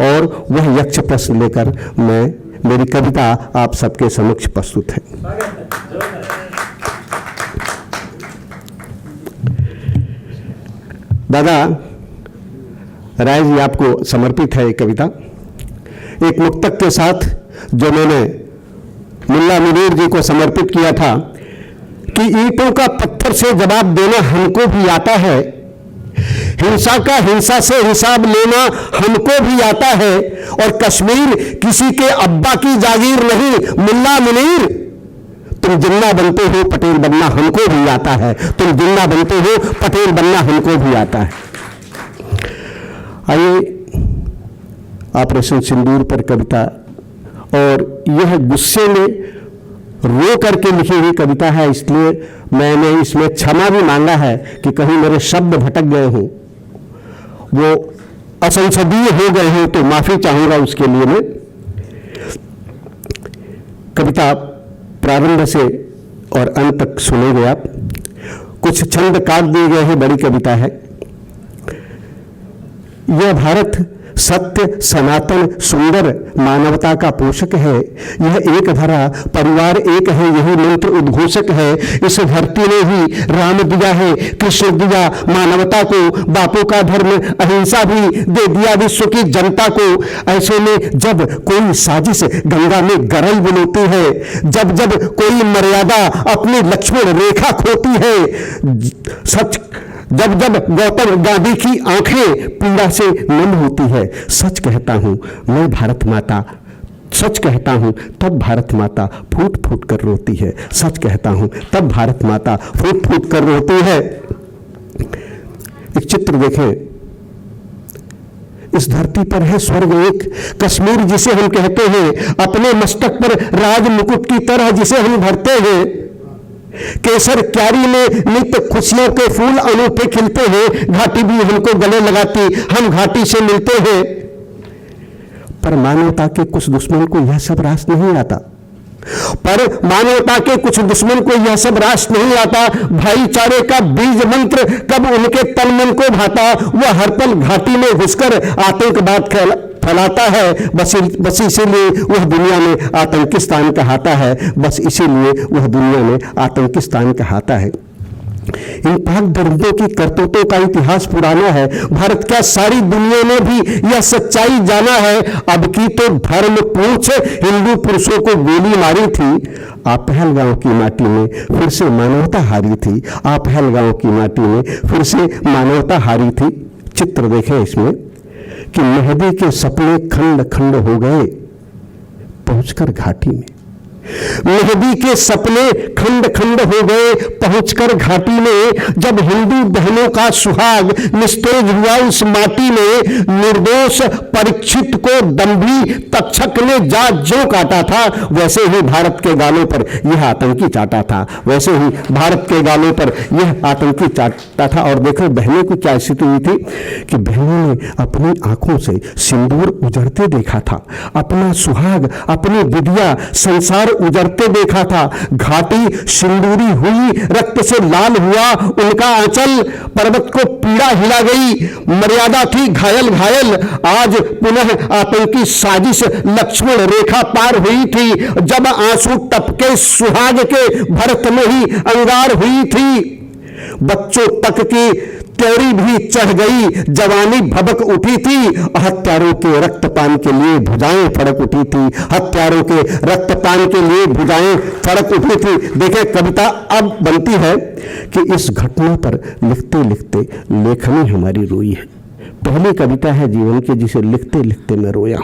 और वह यक्ष प्रश्न लेकर मेरी कविता आप सबके समक्ष प्रस्तुत है। दादा राय जी, आपको समर्पित है ये कविता, एक मुक्तक के साथ जो मैंने मुल्ला मुनीर जी को समर्पित किया था कि ईंटों का पत्थर से जवाब देना हमको भी आता है, हिंसा का हिंसा से हिसाब लेना हमको भी आता है, और कश्मीर किसी के अब्बा की जागीर नहीं, मुल्ला मुनीर तुम जिन्ना बनते हो पटेल बनना हमको भी आता है, तुम जिन्ना बनते हो पटेल बनना हमको भी आता है। आइए ऑपरेशन सिंदूर पर कविता, और यह गुस्से में रो करके लिखी हुई कविता है, इसलिए मैंने इसमें क्षमा भी मांगा है कि कहीं मेरे शब्द भटक गए हों, वो असंसदीय हो गए हों तो माफी चाहूंगा उसके लिए। मैं कविता प्रारंभ से और अंत तक सुनेंगे आप, कुछ छंद काट दिए गए हैं, बड़ी कविता है। यह भारत सत्य सनातन सुंदर मानवता का पोषक है, यह एक धरा परिवार एक है, यही मंत्र उद्घोषक है। इस धरती ने ही राम दिया है, कृष्ण दिया मानवता को, बापों का धर्म अहिंसा भी दे दिया विश्व की जनता को। ऐसे में जब कोई साजिश गंगा में गरल बुनती है, जब जब कोई मर्यादा अपनी लक्ष्मण रेखा खोती है, सच जब जब गौतम गांधी की आंखें पीड़ा से नम होती है, सच कहता हूं मैं भारत माता, सच कहता हूं तब भारत माता फूट फूट कर रोती है, सच कहता हूं तब भारत माता फूट फूट कर रोती है। एक चित्र देखें, इस धरती पर है स्वर्ग एक, कश्मीर जिसे हम कहते हैं, अपने मस्तक पर राज मुकुट की तरह जिसे हम भरते हैं। केसर क्यारी में नित्य खुशियों के फूल अनूठे खिलते हैं, घाटी भी हमको गले लगाती, हम घाटी से मिलते हैं। पर मानवता के कुछ दुश्मन को यह सब रास नहीं आता, पर मानवता के कुछ दुश्मन को यह सब रास नहीं आता। भाईचारे का बीज मंत्र कब उनके तन मन को भाता, वह हर पल घाटी में घुसकर आतंकवाद फैलाता है। बस इसीलिए वह दुनिया में आतंकिस्तान कहलाता है, बस इसीलिए वह दुनिया में आतंकिस्तान कहलाता है। इन पाक दर्दों की करतूतों का इतिहास पुराना है, भारत क्या सारी दुनिया में भी यह सच्चाई जाना है। अब की तो धर्म पूछ हिंदू पुरुषों को गोली मारी थी, आप पहलगांव की माटी में फिर से मानवता हारी थी, आप पहलगांव की माटी में फिर से मानवता हारी थी। चित्र देखें इसमें कि मेहदी के सपने खंड खंड हो गए पहुंचकर घाटी में, मेहदी के सपने खंड खंड हो गए पहुंचकर घाटी में, जब हिंदू बहनों का सुहाग निस्तेज हुआ उस माटी में। निर्दोष परीक्षित को दंभी तक्षक ने जा जो काटा था, वैसे ही भारत के गालों पर यह आतंकी चाटा था, वैसे ही भारत के गालों पर यह आतंकी चाटा था। और देखो बहनों की क्या स्थिति हुई थी कि बहनों ने अपनी आंखों से सिंदूर उजड़ते देखा था, अपना सुहाग, अपनी विद्या, संसार उजड़ते देखा था। घाटी सिंदूरी हुई, रक्त से लाल हुआ उनका आंचल, पर्वत को पीड़ा हिला गई, मर्यादा थी घायल घायल। आज पुनः आतंकी साजिश लक्ष्मण रेखा पार हुई थी, जब आंसू टपके सुहाग के भरत में ही अंगार हुई थी। बच्चों तक की त्योरी भी चढ़ गई, जवानी भबक उठी थी, हत्यारों के रक्तपान के लिए भुजाएं फड़क उठी थी, हत्यारों के रक्तपान के लिए भुजाएं फड़क उठी थी। देखिए कविता अब बनती है कि इस घटना पर लिखते लिखते लेखनी हमारी रोई है। पहली कविता है जीवन की जिसे लिखते लिखते मैं रोया।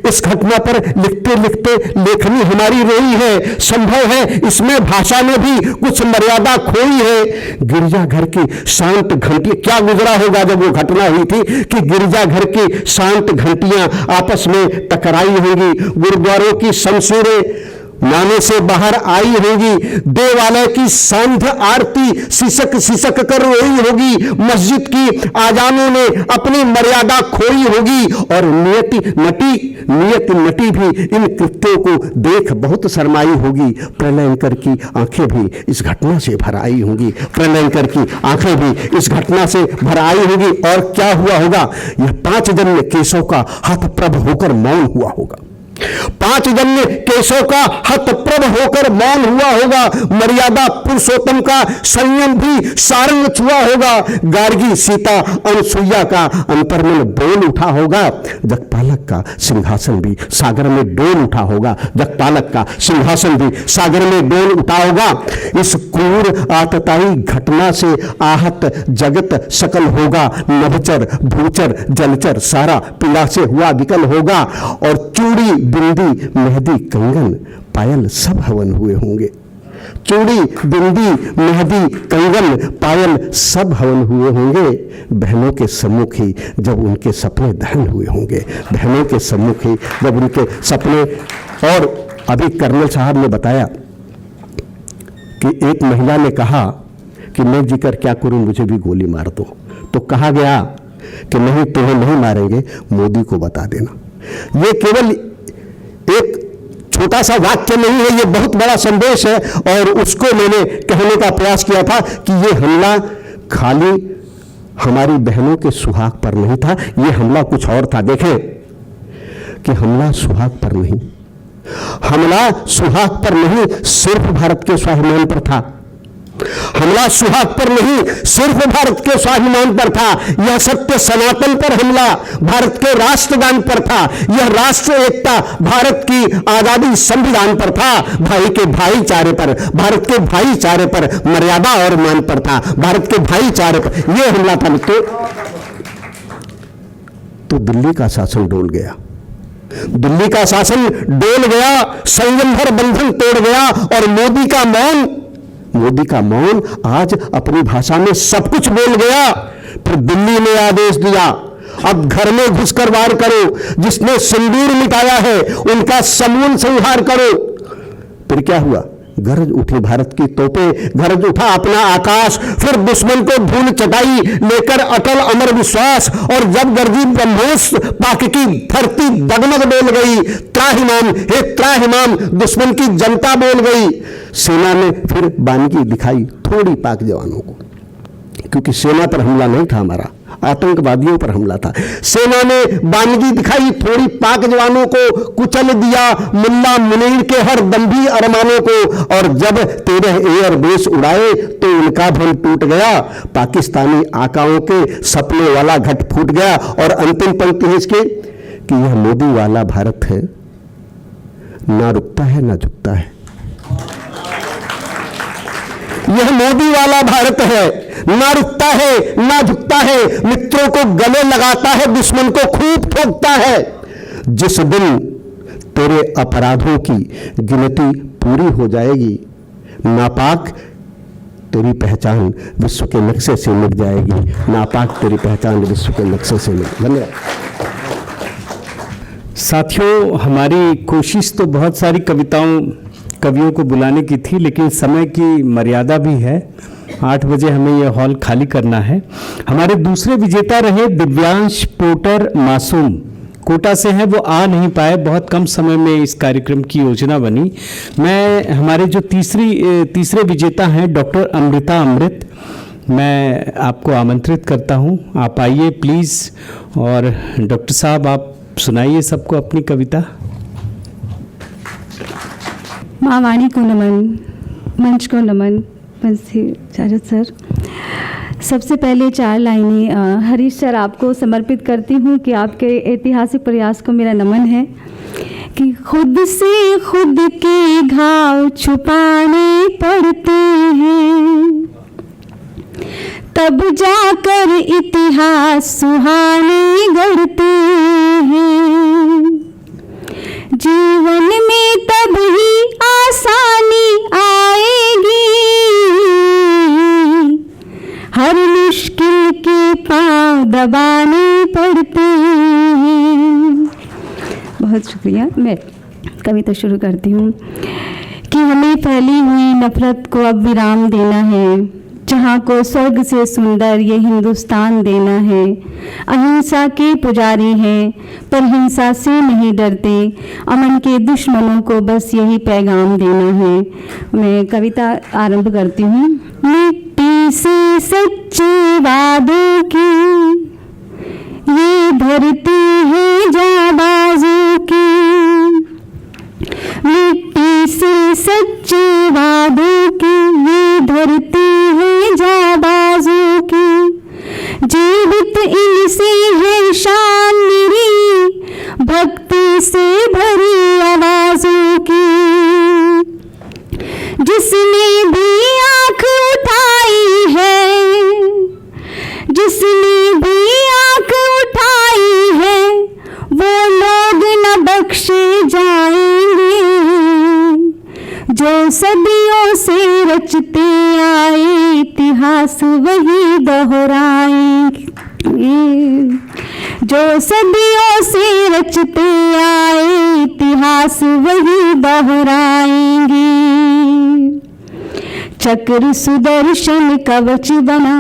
इस घटना पर लिखते लिखते लेखनी हमारी रोई है। संभव है इसमें भाषा में भी कुछ मर्यादा खोई है। गिरजाघर की शांत घंटी, क्या गुजरा होगा जब वो घटना हुई थी कि गिरजाघर की शांत घंटियां आपस में टकराई होंगी, गुरुद्वारों की शमशीरें नाने से बाहर आई होगी, देवालय की सांध्य आरती सिसक सिसक कर रोई होगी, मस्जिद की आजानों ने अपनी मर्यादा खोई होगी। और नियत नटी भी इन कृत्यों को देख बहुत शर्माई होगी। प्रलयंकर की आंखें भी इस घटना से भर आई होंगी, प्रलयंकर की आंखें भी इस घटना से भर आई होगी। और क्या हुआ होगा, यह 5 जन्म केशव का हतप्रभ होकर मौन हुआ होगा, 5 जन्म केशव का हतप्रभ होकर मौन हुआ होगा। मर्यादा पुरुषोत्तम का संयम भी सारंग छुआ होगा। गार्गी सीता अनुसुईया का अंतर्मन बोल उठा होगा। जगपालक का सिंहासन भी सागर में डोल उठा होगा, जगपालक का सिंहासन भी सागर में डोल उठा होगा। इस क्रूर आतताई घटना से आहत जगत सकल होगा, नभचर भूचर जलचर सारा पीड़ा से हुआ विकल होगा। और चूड़ी बिंदी मेहंदी कंगन पायल सब हवन हुए होंगे, चूड़ी बिंदी मेहंदी कंगन पायल सब हवन हुए होंगे। बहनों के सम्मुख ही जब उनके सपने दहन हुए होंगे, बहनों के सम्मुख ही जब उनके सपने। और अभी कर्नल साहब ने बताया कि एक महिला ने कहा कि मैं जिक्र क्या करूं, मुझे भी गोली मार दो। तो कहा गया कि नहीं, तुम्हें नहीं मारेंगे, मोदी को बता देना। ये केवल एक छोटा सा वाक्य नहीं है, ये बहुत बड़ा संदेश है। और उसको मैंने कहने का प्रयास किया था कि ये हमला खाली हमारी बहनों के सुहाग पर नहीं था, ये हमला कुछ और था। देखें कि हमला सुहाग पर नहीं, हमला सुहाग पर नहीं सिर्फ भारत के स्वाभिमान पर था, हमला सुहाग पर नहीं सिर्फ भारत के स्वाभिमान पर था। यह सत्य सनातन पर हमला भारत के राष्ट्रगान पर था, यह राष्ट्र एकता भारत की आजादी संविधान पर था, भाई के भाईचारे पर, भारत के भाईचारे पर, मर्यादा और मान पर था, भारत के भाईचारे पर यह हमला था। तो दिल्ली का शासन डोल गया, दिल्ली का शासन डोल गया, संयम भर बंधन तोड़ गया। और मोदी का मौन आज अपनी भाषा में सब कुछ बोल गया। फिर दिल्ली ने आदेश दिया, अब घर में घुसकर वार करो, जिसने सिंदूर मिटाया है उनका समूल संहार करो। फिर क्या हुआ, गरज उठी भारत की तोपें, गरज उठा अपना आकाश, फिर दुश्मन को धूल चटाई लेकर अटल अमर विश्वास। और जब गर्जी ब्रह्मोस पाक की धरती डगमग बोल गई, त्राहिमाम हे त्राहिमाम दुश्मन की जनता बोल गई। सेना ने फिर बानगी दिखाई थोड़ी पाक जवानों को, क्योंकि सेना पर हमला नहीं था हमारा, आतंकवादियों पर हमला था। सेना ने बानगी दिखाई थोड़ी पाक जवानों को, कुचल दिया मुल्ला मुनीर के हर दम्भी अरमानों को। और जब 13 एयरबेस उड़ाए तो उनका भ्रम टूट गया, पाकिस्तानी आकाओं के सपने वाला घट फूट गया। और अंतिम पंक्ति है इसके कि यह मोदी वाला भारत है, ना रुकता है ना झुकता है। यह मोदी वाला भारत है, ना रुकता है ना झुकता है, मित्रों को गले लगाता है, दुश्मन को खूब ठोकता है। जिस दिन तेरे अपराधों की गिनती पूरी हो जाएगी। नापाक तेरी पहचान विश्व के नक्शे से मिट जाएगी। नापाक तेरी पहचान विश्व के नक्शे से मिट। धन्यवाद। साथियों, हमारी कोशिश तो बहुत सारी कवियों को बुलाने की थी, लेकिन समय की मर्यादा भी है। 8 बजे हमें यह हॉल खाली करना है। हमारे दूसरे विजेता रहे दिव्यांश पोटर मासूम, कोटा से हैं। वो आ नहीं पाए, बहुत कम समय में इस कार्यक्रम की योजना बनी। मैं हमारे जो तीसरे विजेता हैं डॉक्टर अमृता अमृत, मैं आपको आमंत्रित करता हूं, आप आइए प्लीज़। और डॉक्टर साहब, आप सुनाइए सबको अपनी कविता। माँ वाणी को नमन, मंच को नमन। बंसी चारत सर, सबसे पहले 4 लाइनें हरीश सर आपको समर्पित करती हूँ कि आपके ऐतिहासिक प्रयास को मेरा नमन है कि खुद से खुद के घाव छुपाने पड़ते हैं, तब जाकर इतिहास सुहाने गढ़ते हैं। जीवन में तब ही आसानी आएगी, हर मुश्किल के पांव दबाने पड़ते हैं। बहुत शुक्रिया। मैं कविता शुरू करती हूँ कि हमें फैली हुई नफरत को अब विराम देना है, जहाँ को स्वर्ग से सुंदर ये हिंदुस्तान देना है। अहिंसा के पुजारी हैं पर हिंसा से नहीं डरते, अमन के दुश्मनों को बस यही पैगाम देना है। मैं कविता आरंभ करती हूँ। मिट्टी से सच्चे वादों की ये धरती है जाबाजों की, मिट्टी से सच्चे वादों की ये धरती है जाबाजों की। जीवित इनसे है शान मेरी, भक्ति से भरी आवाजों की। जिसने भी आँख उठाई है, जिसने भी आँख उठाई है, वो लोग न बख्शे जाएंगे। जो सदियों से रचते आए इतिहास वही दोहराएंगे। जो सदियों से रचते आए इतिहास वही दोहराएंगे। चक्र सुदर्शन कवच बना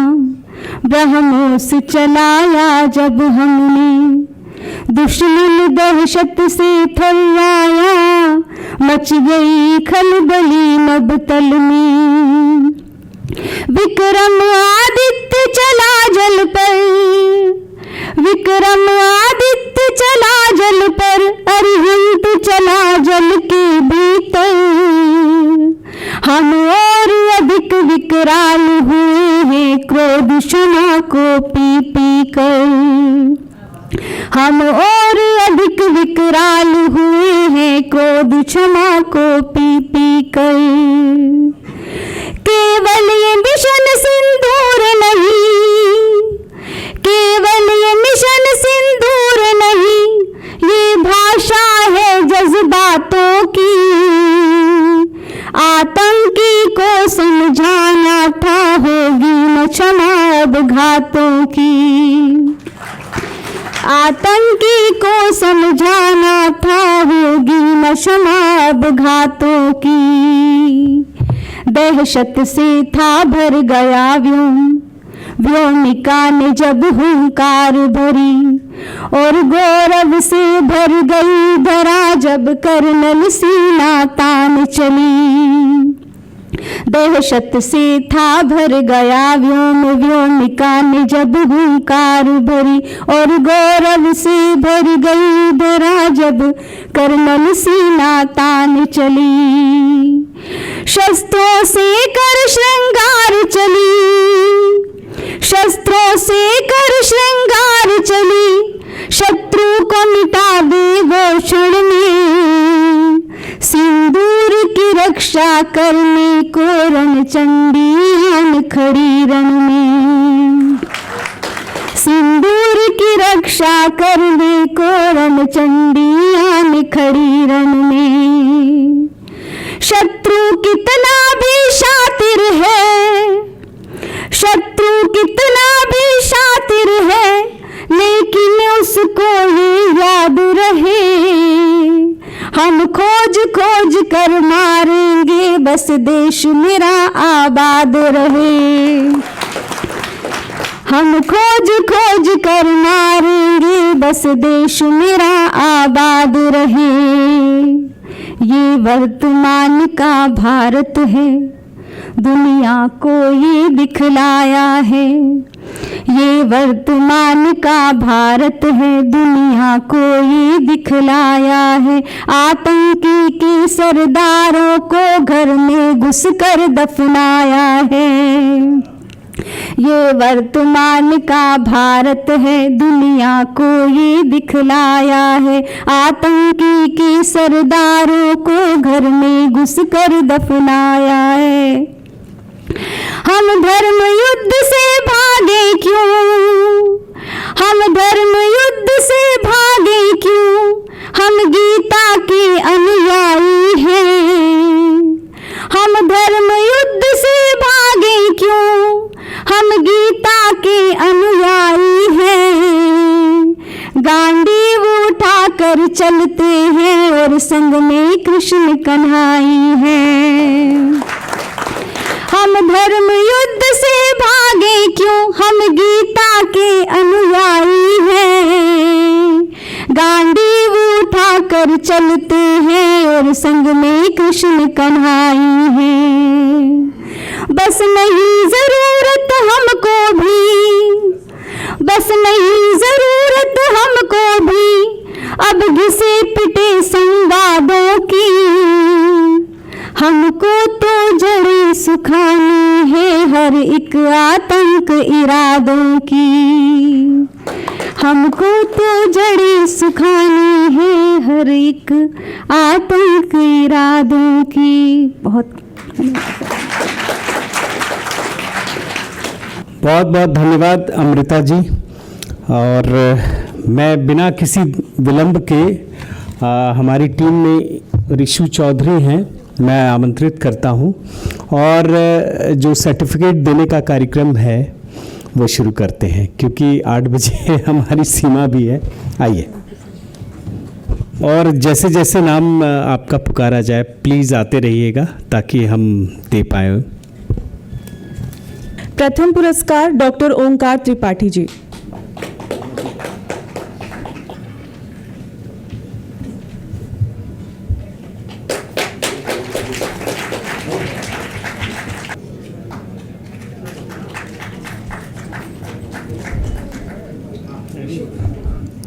ब्रह्मोस चलाया जब हमने, दुश्मन दहशत से थर्राया, मच गई खलबली नभतल में। विक्रम आदित्य चला जल पर, विक्रम आदित्य चला जल पर, अरिहंत चला जल के भीतर। हम और अधिक विकराल हुए हैं क्रोध क्षमा को पी पी कर। हम और अधिक विकराल हुए हैं क्रोध क्षमा को पी पी कर। केवल ये मिशन सिंदूर नहीं, केवल ये मिशन सिंदूर नहीं, ये भाषा है जज्बातों की। आतंकी को समझाना था होगी न क्षमा अब घातों की। आतंकी को समझाना था होगी न क्षमा अब घातों की। दहशत से था भर गया व्योम, व्योमिका ने जब हुंकार भरी, और गौरव से भर गई धरा जब कर्नल सीना तान चली। दहशत से था भर गया व्योम, व्योमिका ने जब हुंकार भरी, और गौरव से भर गई धरा जब कर्नल सीना तान चली। शस्त्रों से कर श्रृंगार चली, शस्त्रों से कर श्रृंगार चली, शत्रु को मिटा दे वो क्षण में। सिंदूर की रक्षा करने को रणचंडी आन खड़ी रण में। सिंदूर की रक्षा रक्षा करने को रणचंडियां निखड़ी रण में। शत्रु कितना भी शातिर है, शत्रु कितना भी शातिर है, लेकिन उसको ये याद रहे, हम खोज खोज कर मारेंगे, बस देश मेरा आबाद रहे। हम खोज खोज कर मारेंगे, बस देश मेरा आबाद रहे। ये वर्तमान का भारत है, दुनिया को ये दिखलाया है। ये वर्तमान का भारत है, दुनिया को ये दिखलाया है। आतंकी के सरदारों को घर में घुस कर दफनाया है। ये वर्तमान का भारत है, दुनिया को ये दिखलाया है। आतंकी के सरदारों को घर में घुस कर दफनाया है। हम धर्म युद्ध से भागे क्यों, हम धर्म युद्ध से भागे क्यों, हम गीता के अनुयायी हैं। हम धर्म युद्ध से भागे क्यों, हम गीता के अनुयायी हैं। गांडीव उठा कर चलते हैं और संग में कृष्ण कन्हाई हैं। हम धर्म युद्ध से भागे क्यों, हम गीता के अनुयायी हैं। गांडीव उठा कर चलते हैं और संग में कृष्ण कन्हाई हैं। बस नहीं जरूरत हमको भी, बस नहीं जरूरत हमको भी, अब घिसे पिटे संवादों की। हमको तो जड़ी सुखानी है हर एक आतंक इरादों की। हमको तो जड़ी सुखानी है हर एक आतंक इरादों की। बहुत बहुत बहुत धन्यवाद अमृता जी। और मैं बिना किसी विलंब के हमारी टीम में रिशु चौधरी हैं, मैं आमंत्रित करता हूं और जो सर्टिफिकेट देने का कार्यक्रम है वो शुरू करते हैं, क्योंकि 8 बजे हमारी सीमा भी है। आइए, और जैसे जैसे नाम आपका पुकारा जाए प्लीज़ आते रहिएगा ताकि हम दे पाए। प्रथम पुरस्कार डॉक्टर ओंकार त्रिपाठी जी।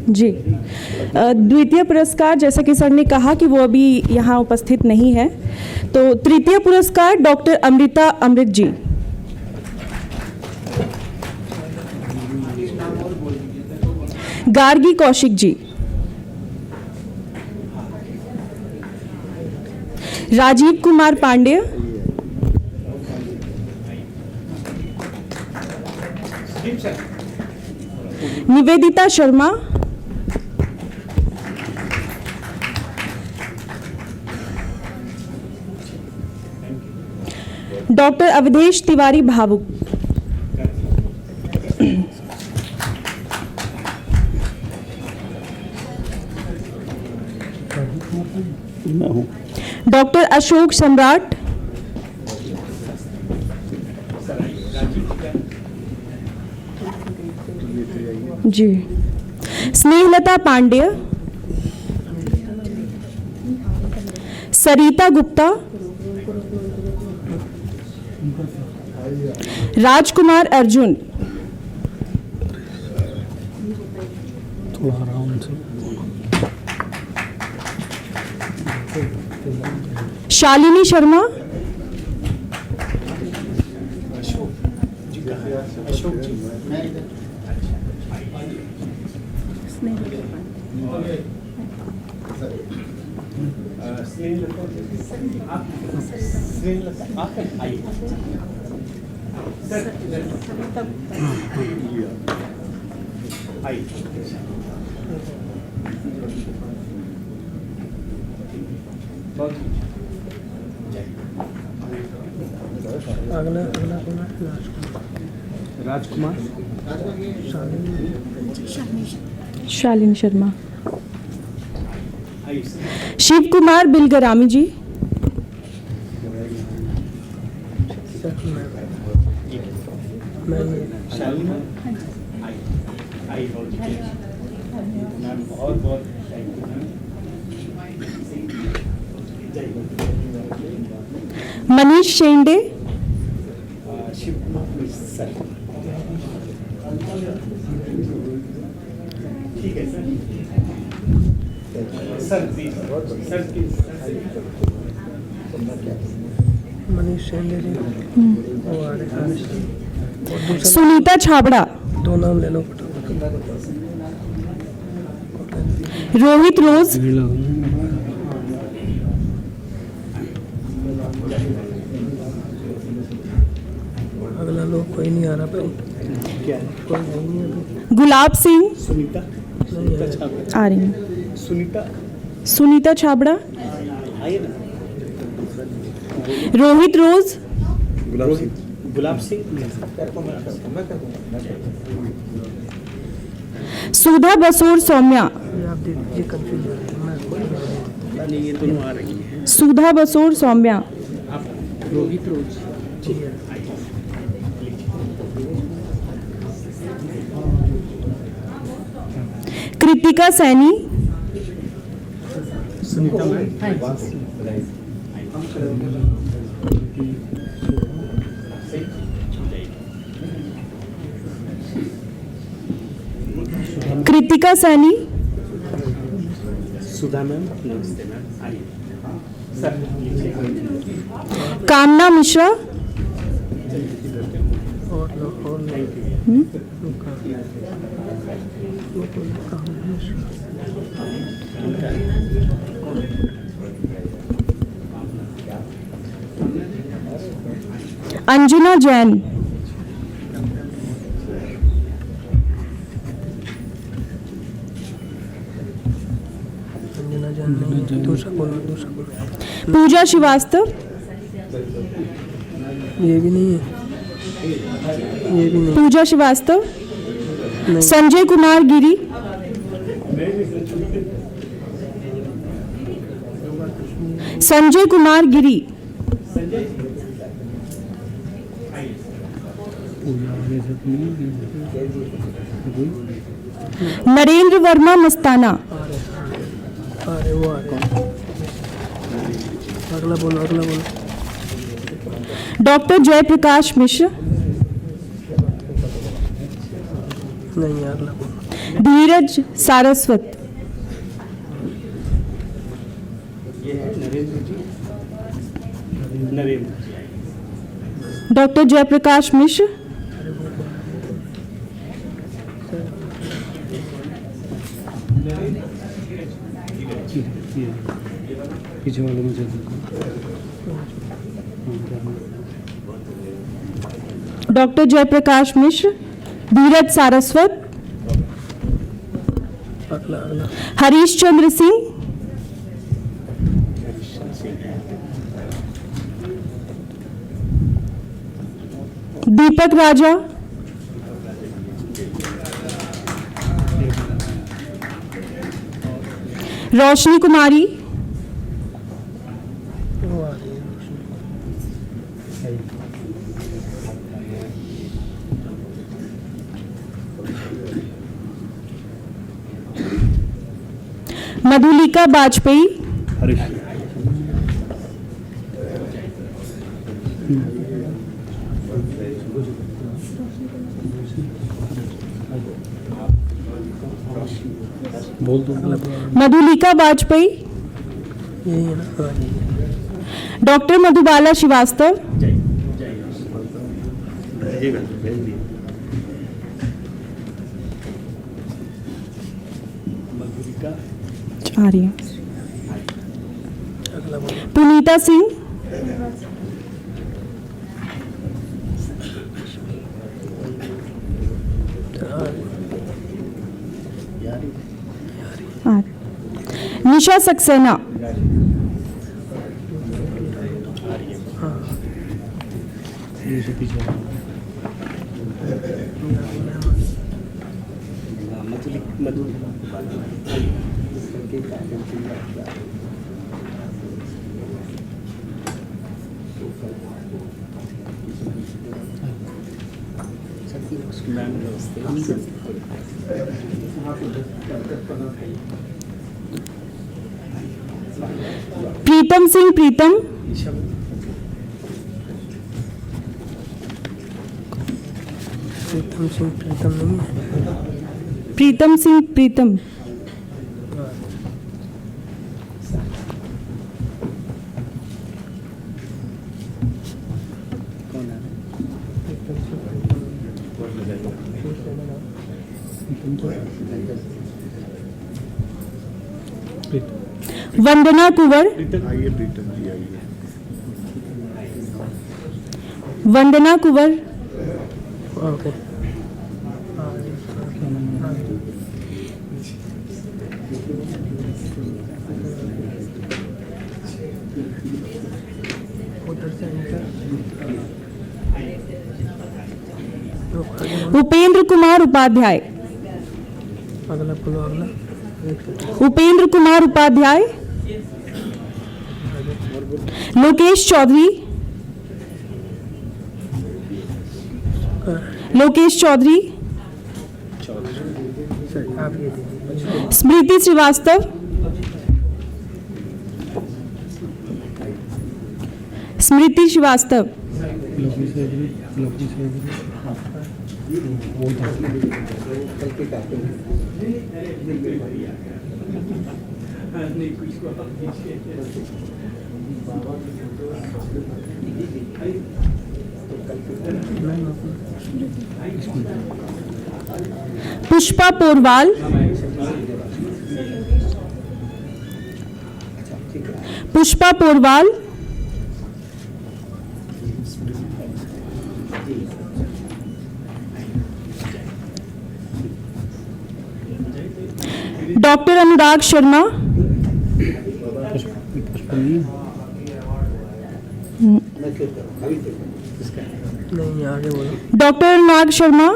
जी, द्वितीय पुरस्कार, जैसा कि सर ने कहा कि वो अभी यहाँ उपस्थित नहीं है, तो तृतीय पुरस्कार डॉक्टर अमृता अमृत जी। गार्गी कौशिक जी। राजीव कुमार पांडे। निवेदिता शर्मा। डॉक्टर अवधेश तिवारी भावुक। डॉक्टर अशोक सम्राट। जी। स्नेहलता पांड्य। सरिता गुप्ता। राजकुमार अर्जुन। शालिनी शर्मा। राजकुमार शालिनी शर्मा। शिव कुमार बिलगरामी जी। मनीष शेंडे। सुनीता छाबड़ा। दो नाम ले लो। रोहित रोज। अगला लोग कोई नहीं आ रहा भाई। गुलाब सिंह। सुनीता आ रही हूँ। सुनीता सुनीता छाबड़ा। रोहित रोज। गुलाब सिंह सुधा बसूर सौम्या। आप दे दीजिए, कंफ्यूज हो रही है। नहीं, ये दोनों आ रही हैं। सुधा बसूर सौम्या। रोहित रोज कृतिका सैनी। सुनीता कृतिका सैनी। सुधा मैम, नमस्ते मैम, आइए सर। कामना मिश्रा। अंजना जैन। दूसरा बोलो। पूजा श्रीवास्तव। ये भी नहीं है, ये भी नहीं। पूजा श्रीवास्तव। संजय कुमार गिरी। संजय कुमार गिरी। नरेंद्र वर्मा मस्ताना। अरे वो अगला बोलो, अगला बोलो। डॉक्टर जयप्रकाश मिश्र। नहीं, अगला बोलो। धीरज सारस्वत। ये है नरेंद्र जी। नरेंद्र डॉक्टर जयप्रकाश मिश्र। पीछे वाले मुझे डॉक्टर जयप्रकाश मिश्र। धीरज सारस्वत। अगला अगला। हरीश चंद्र सिंह। दीपक राजा। रोशनी कुमारी। वो आ रही है। मधुलिका वाजपेयी। बोल दो। मधुलिका वाजपेयी। यही है ना। डॉक्टर मधुबाला श्रीवास्तव। आ रही है। पुनीता सिंह। निशा सक्सेना, प्रीतम सिंह प्रीतम, प्रीतम सिंह प्रीतम, वंदना कुंवर, वंदना कुंवर, उपेंद्र कुमार उपाध्याय, उपेंद्र कुमार उपाध्याय, लोकेश चौधरी, लोकेश चौधरी, स्मृति श्रीवास्तव, स्मृति श्रीवास्तव, पुष्पा पोरवाल, पुष्पा पोरवाल, डॉक्टर अनुराग शर्मा, डॉक्टर अनुराग शर्मा,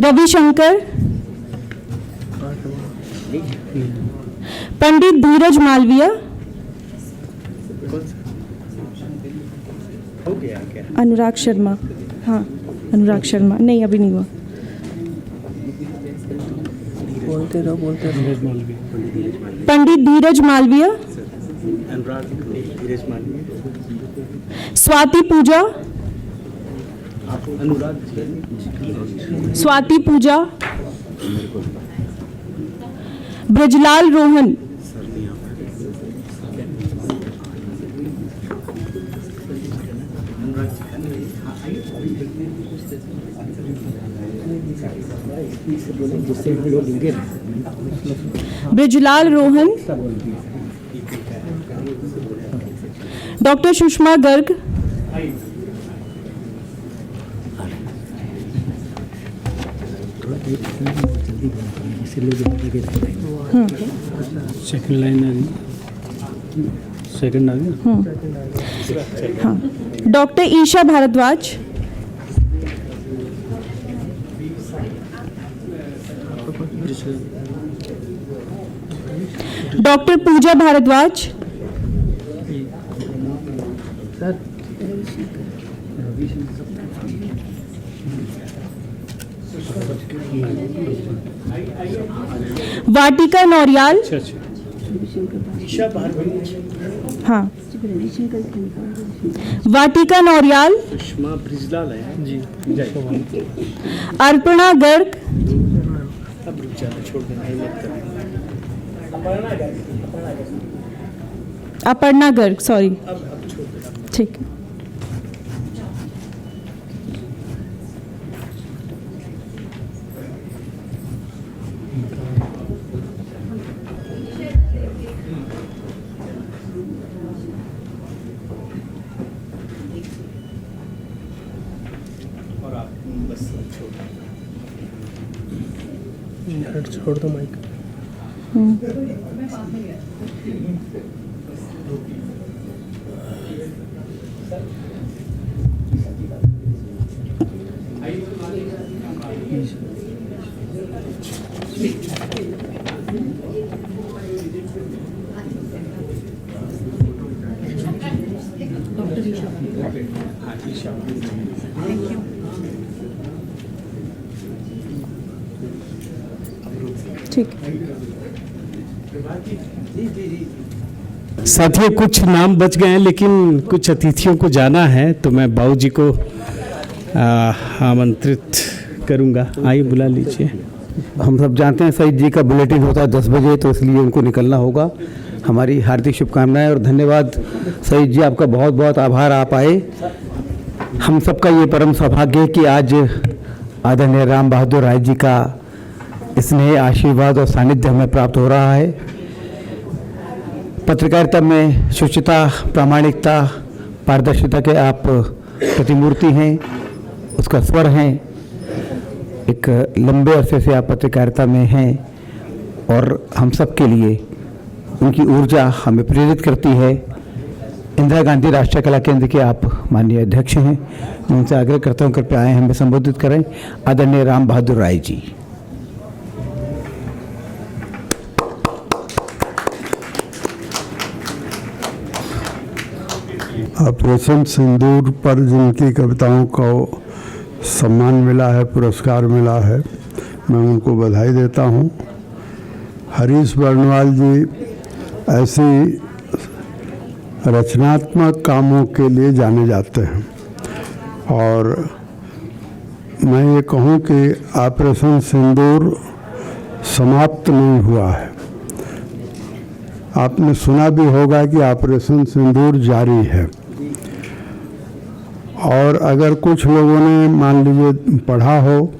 रविशंकर, पंडित धीरज मालविया, अनुराग शर्मा, हाँ अनुराग शर्मा, नहीं अभी नहीं हुआ, बोलते रहो पंडित धीरज मालविया, स्वाति पूजा, स्वाति पूजा, Brajlal Rohan, Brajlal Rohan, doctor Sushma Garg, second line आ गई, सेकंड आ गया। हाँ, डॉक्टर ईशा भारद्वाज, डॉक्टर पूजा भारद्वाज, वाटिका नौरियाल, हाँ वाटिका नौरियाल, अर्पणा गर्ग, अपर्णा गर्ग, सॉरी, ठीक। छोड़ दो माइक। ठीक। साथियों, कुछ नाम बच गए हैं लेकिन कुछ अतिथियों को जाना है, तो मैं बाबू जी को आमंत्रित करूंगा। आइए, बुला लीजिए। हम सब जानते हैं सईद जी का बुलेटिन होता है 10 बजे, तो इसलिए उनको निकलना होगा। हमारी हार्दिक शुभकामनाएं और धन्यवाद सईद जी, आपका बहुत बहुत आभार, आप आए। हम सबका ये परम सौभाग्य है कि आज आदरणीय राम बहादुर राय जी का स्नेह, आशीर्वाद और सानिध्य हमें प्राप्त हो रहा है। पत्रकारिता में शुचिता, प्रामाणिकता, पारदर्शिता के आप प्रतिमूर्ति हैं, उसका स्वर हैं। एक लंबे अरसे से आप पत्रकारिता में हैं और हम सब के लिए उनकी ऊर्जा हमें प्रेरित करती है। इंदिरा गांधी राष्ट्रीय कला केंद्र के आप माननीय अध्यक्ष हैं। मैं उनसे आग्रह करता हूँ कृपया आए, हमें संबोधित करें। आदरणीय राम बहादुर राय जी। ऑपरेशन सिंदूर पर जिनकी कविताओं को सम्मान मिला है, पुरस्कार मिला है, मैं उनको बधाई देता हूँ। हरीश बर्णवाल जी ऐसी रचनात्मक कामों के लिए जाने जाते हैं और मैं ये कहूँ कि ऑपरेशन सिंदूर समाप्त नहीं हुआ है। आपने सुना भी होगा कि ऑपरेशन सिंदूर जारी है और अगर कुछ लोगों ने मान लीजिए पढ़ा हो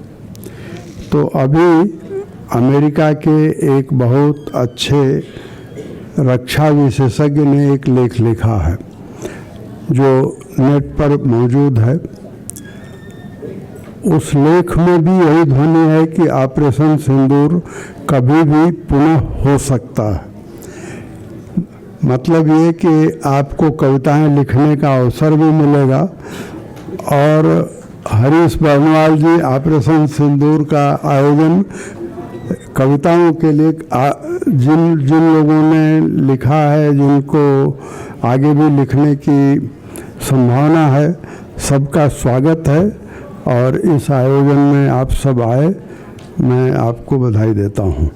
तो अभी अमेरिका के एक बहुत अच्छे रक्षा विशेषज्ञ ने एक लेख लिखा है जो नेट पर मौजूद है। उस लेख में भी यही ध्वनि है कि ऑपरेशन सिंदूर कभी भी पुनः हो सकता है। मतलब ये कि आपको कविताएं लिखने का अवसर भी मिलेगा और हरीश बर्णवाल जी ऑपरेशन सिंदूर का आयोजन कविताओं के लिए जिन लोगों ने लिखा है, जिनको आगे भी लिखने की संभावना है, सबका स्वागत है और इस आयोजन में आप सब आए, मैं आपको बधाई देता हूँ।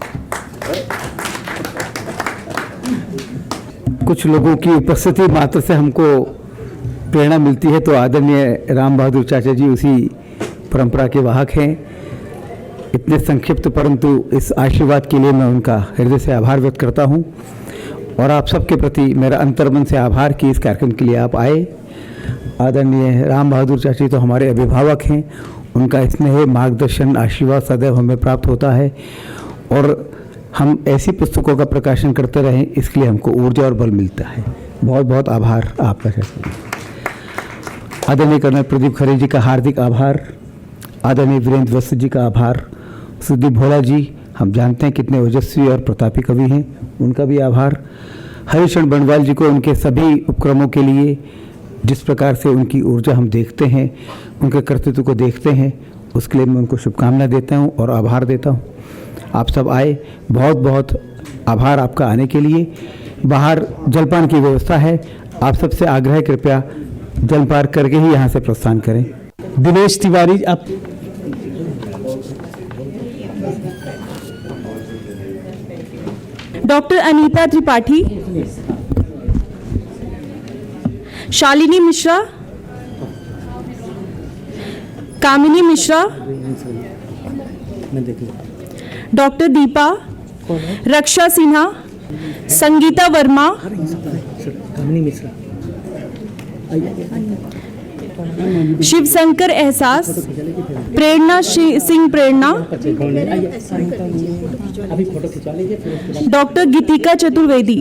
कुछ लोगों की उपस्थिति मात्र से हमको प्रेरणा मिलती है, तो आदरणीय राम बहादुर चाचा जी उसी परंपरा के वाहक हैं। इतने संक्षिप्त परंतु इस आशीर्वाद के लिए मैं उनका हृदय से आभार व्यक्त करता हूं और आप सबके प्रति मेरा अंतर्मन से आभार कि इस कार्यक्रम के लिए आप आए। आदरणीय राम बहादुर चाचा जी तो हमारे अभिभावक हैं, उनका स्नेह, मार्गदर्शन, आशीर्वाद सदैव हमें प्राप्त होता है और हम ऐसी पुस्तकों का प्रकाशन करते रहें, इसके लिए हमको ऊर्जा और बल मिलता है। बहुत बहुत आभार आपका। आदरणीय कर्नल प्रदीप खरे जी का हार्दिक आभार, आदरणीय वीरेंद्र वस्त जी का आभार, सुदीप भोला जी हम जानते हैं कितने ओजस्वी और प्रतापी कवि हैं, उनका भी आभार। हरीशचंद्र बर्णवाल जी को उनके सभी उपक्रमों के लिए, जिस प्रकार से उनकी ऊर्जा हम देखते हैं, उनके कर्तृत्व को देखते हैं, उसके लिए मैं उनको शुभकामना देता हूँ और आभार देता हूँ। आप सब आए, बहुत बहुत आभार आपका आने के लिए। बाहर जलपान की व्यवस्था है, आप सबसे आग्रह है कृपया जलपान करके ही यहाँ से प्रस्थान करें। दिनेश तिवारी, आप डॉक्टर अनीता त्रिपाठी, शालिनी मिश्रा, कामिनी मिश्रा, डॉक्टर दीपा, रक्षा सिन्हा, संगीता वर्मा, शिवशंकर एहसास, प्रेरणा सिंह प्रेरणा, डॉक्टर गीतिका चतुर्वेदी,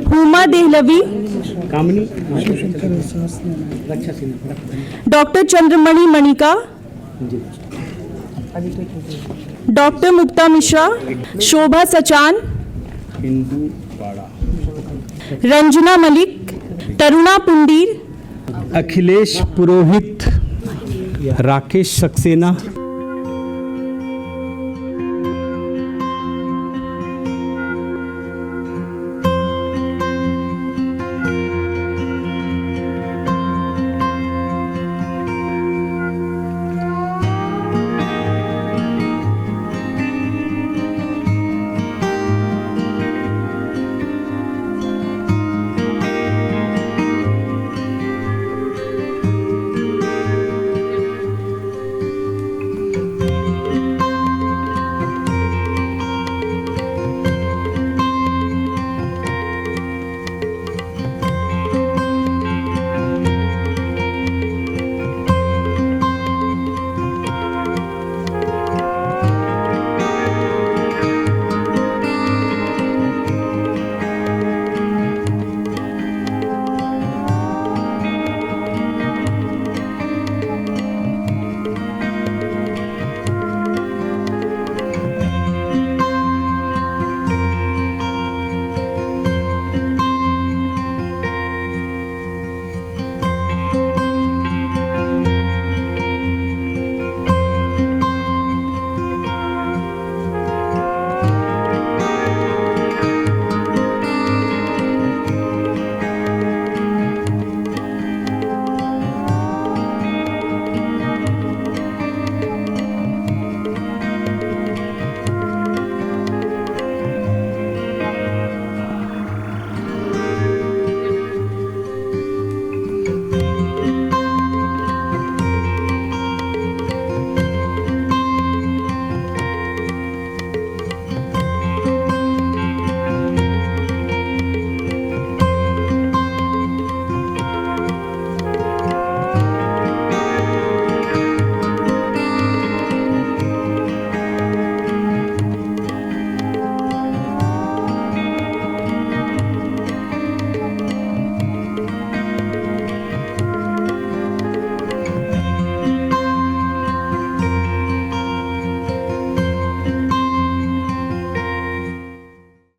हुमा देहलवी, डॉक्टर चंद्रमणि मणिका, डॉक्टर मुक्ता मिश्रा, शोभा सचान, रंजना मलिक, तरुणा पुंडीर, अखिलेश पुरोहित, राकेश सक्सेना,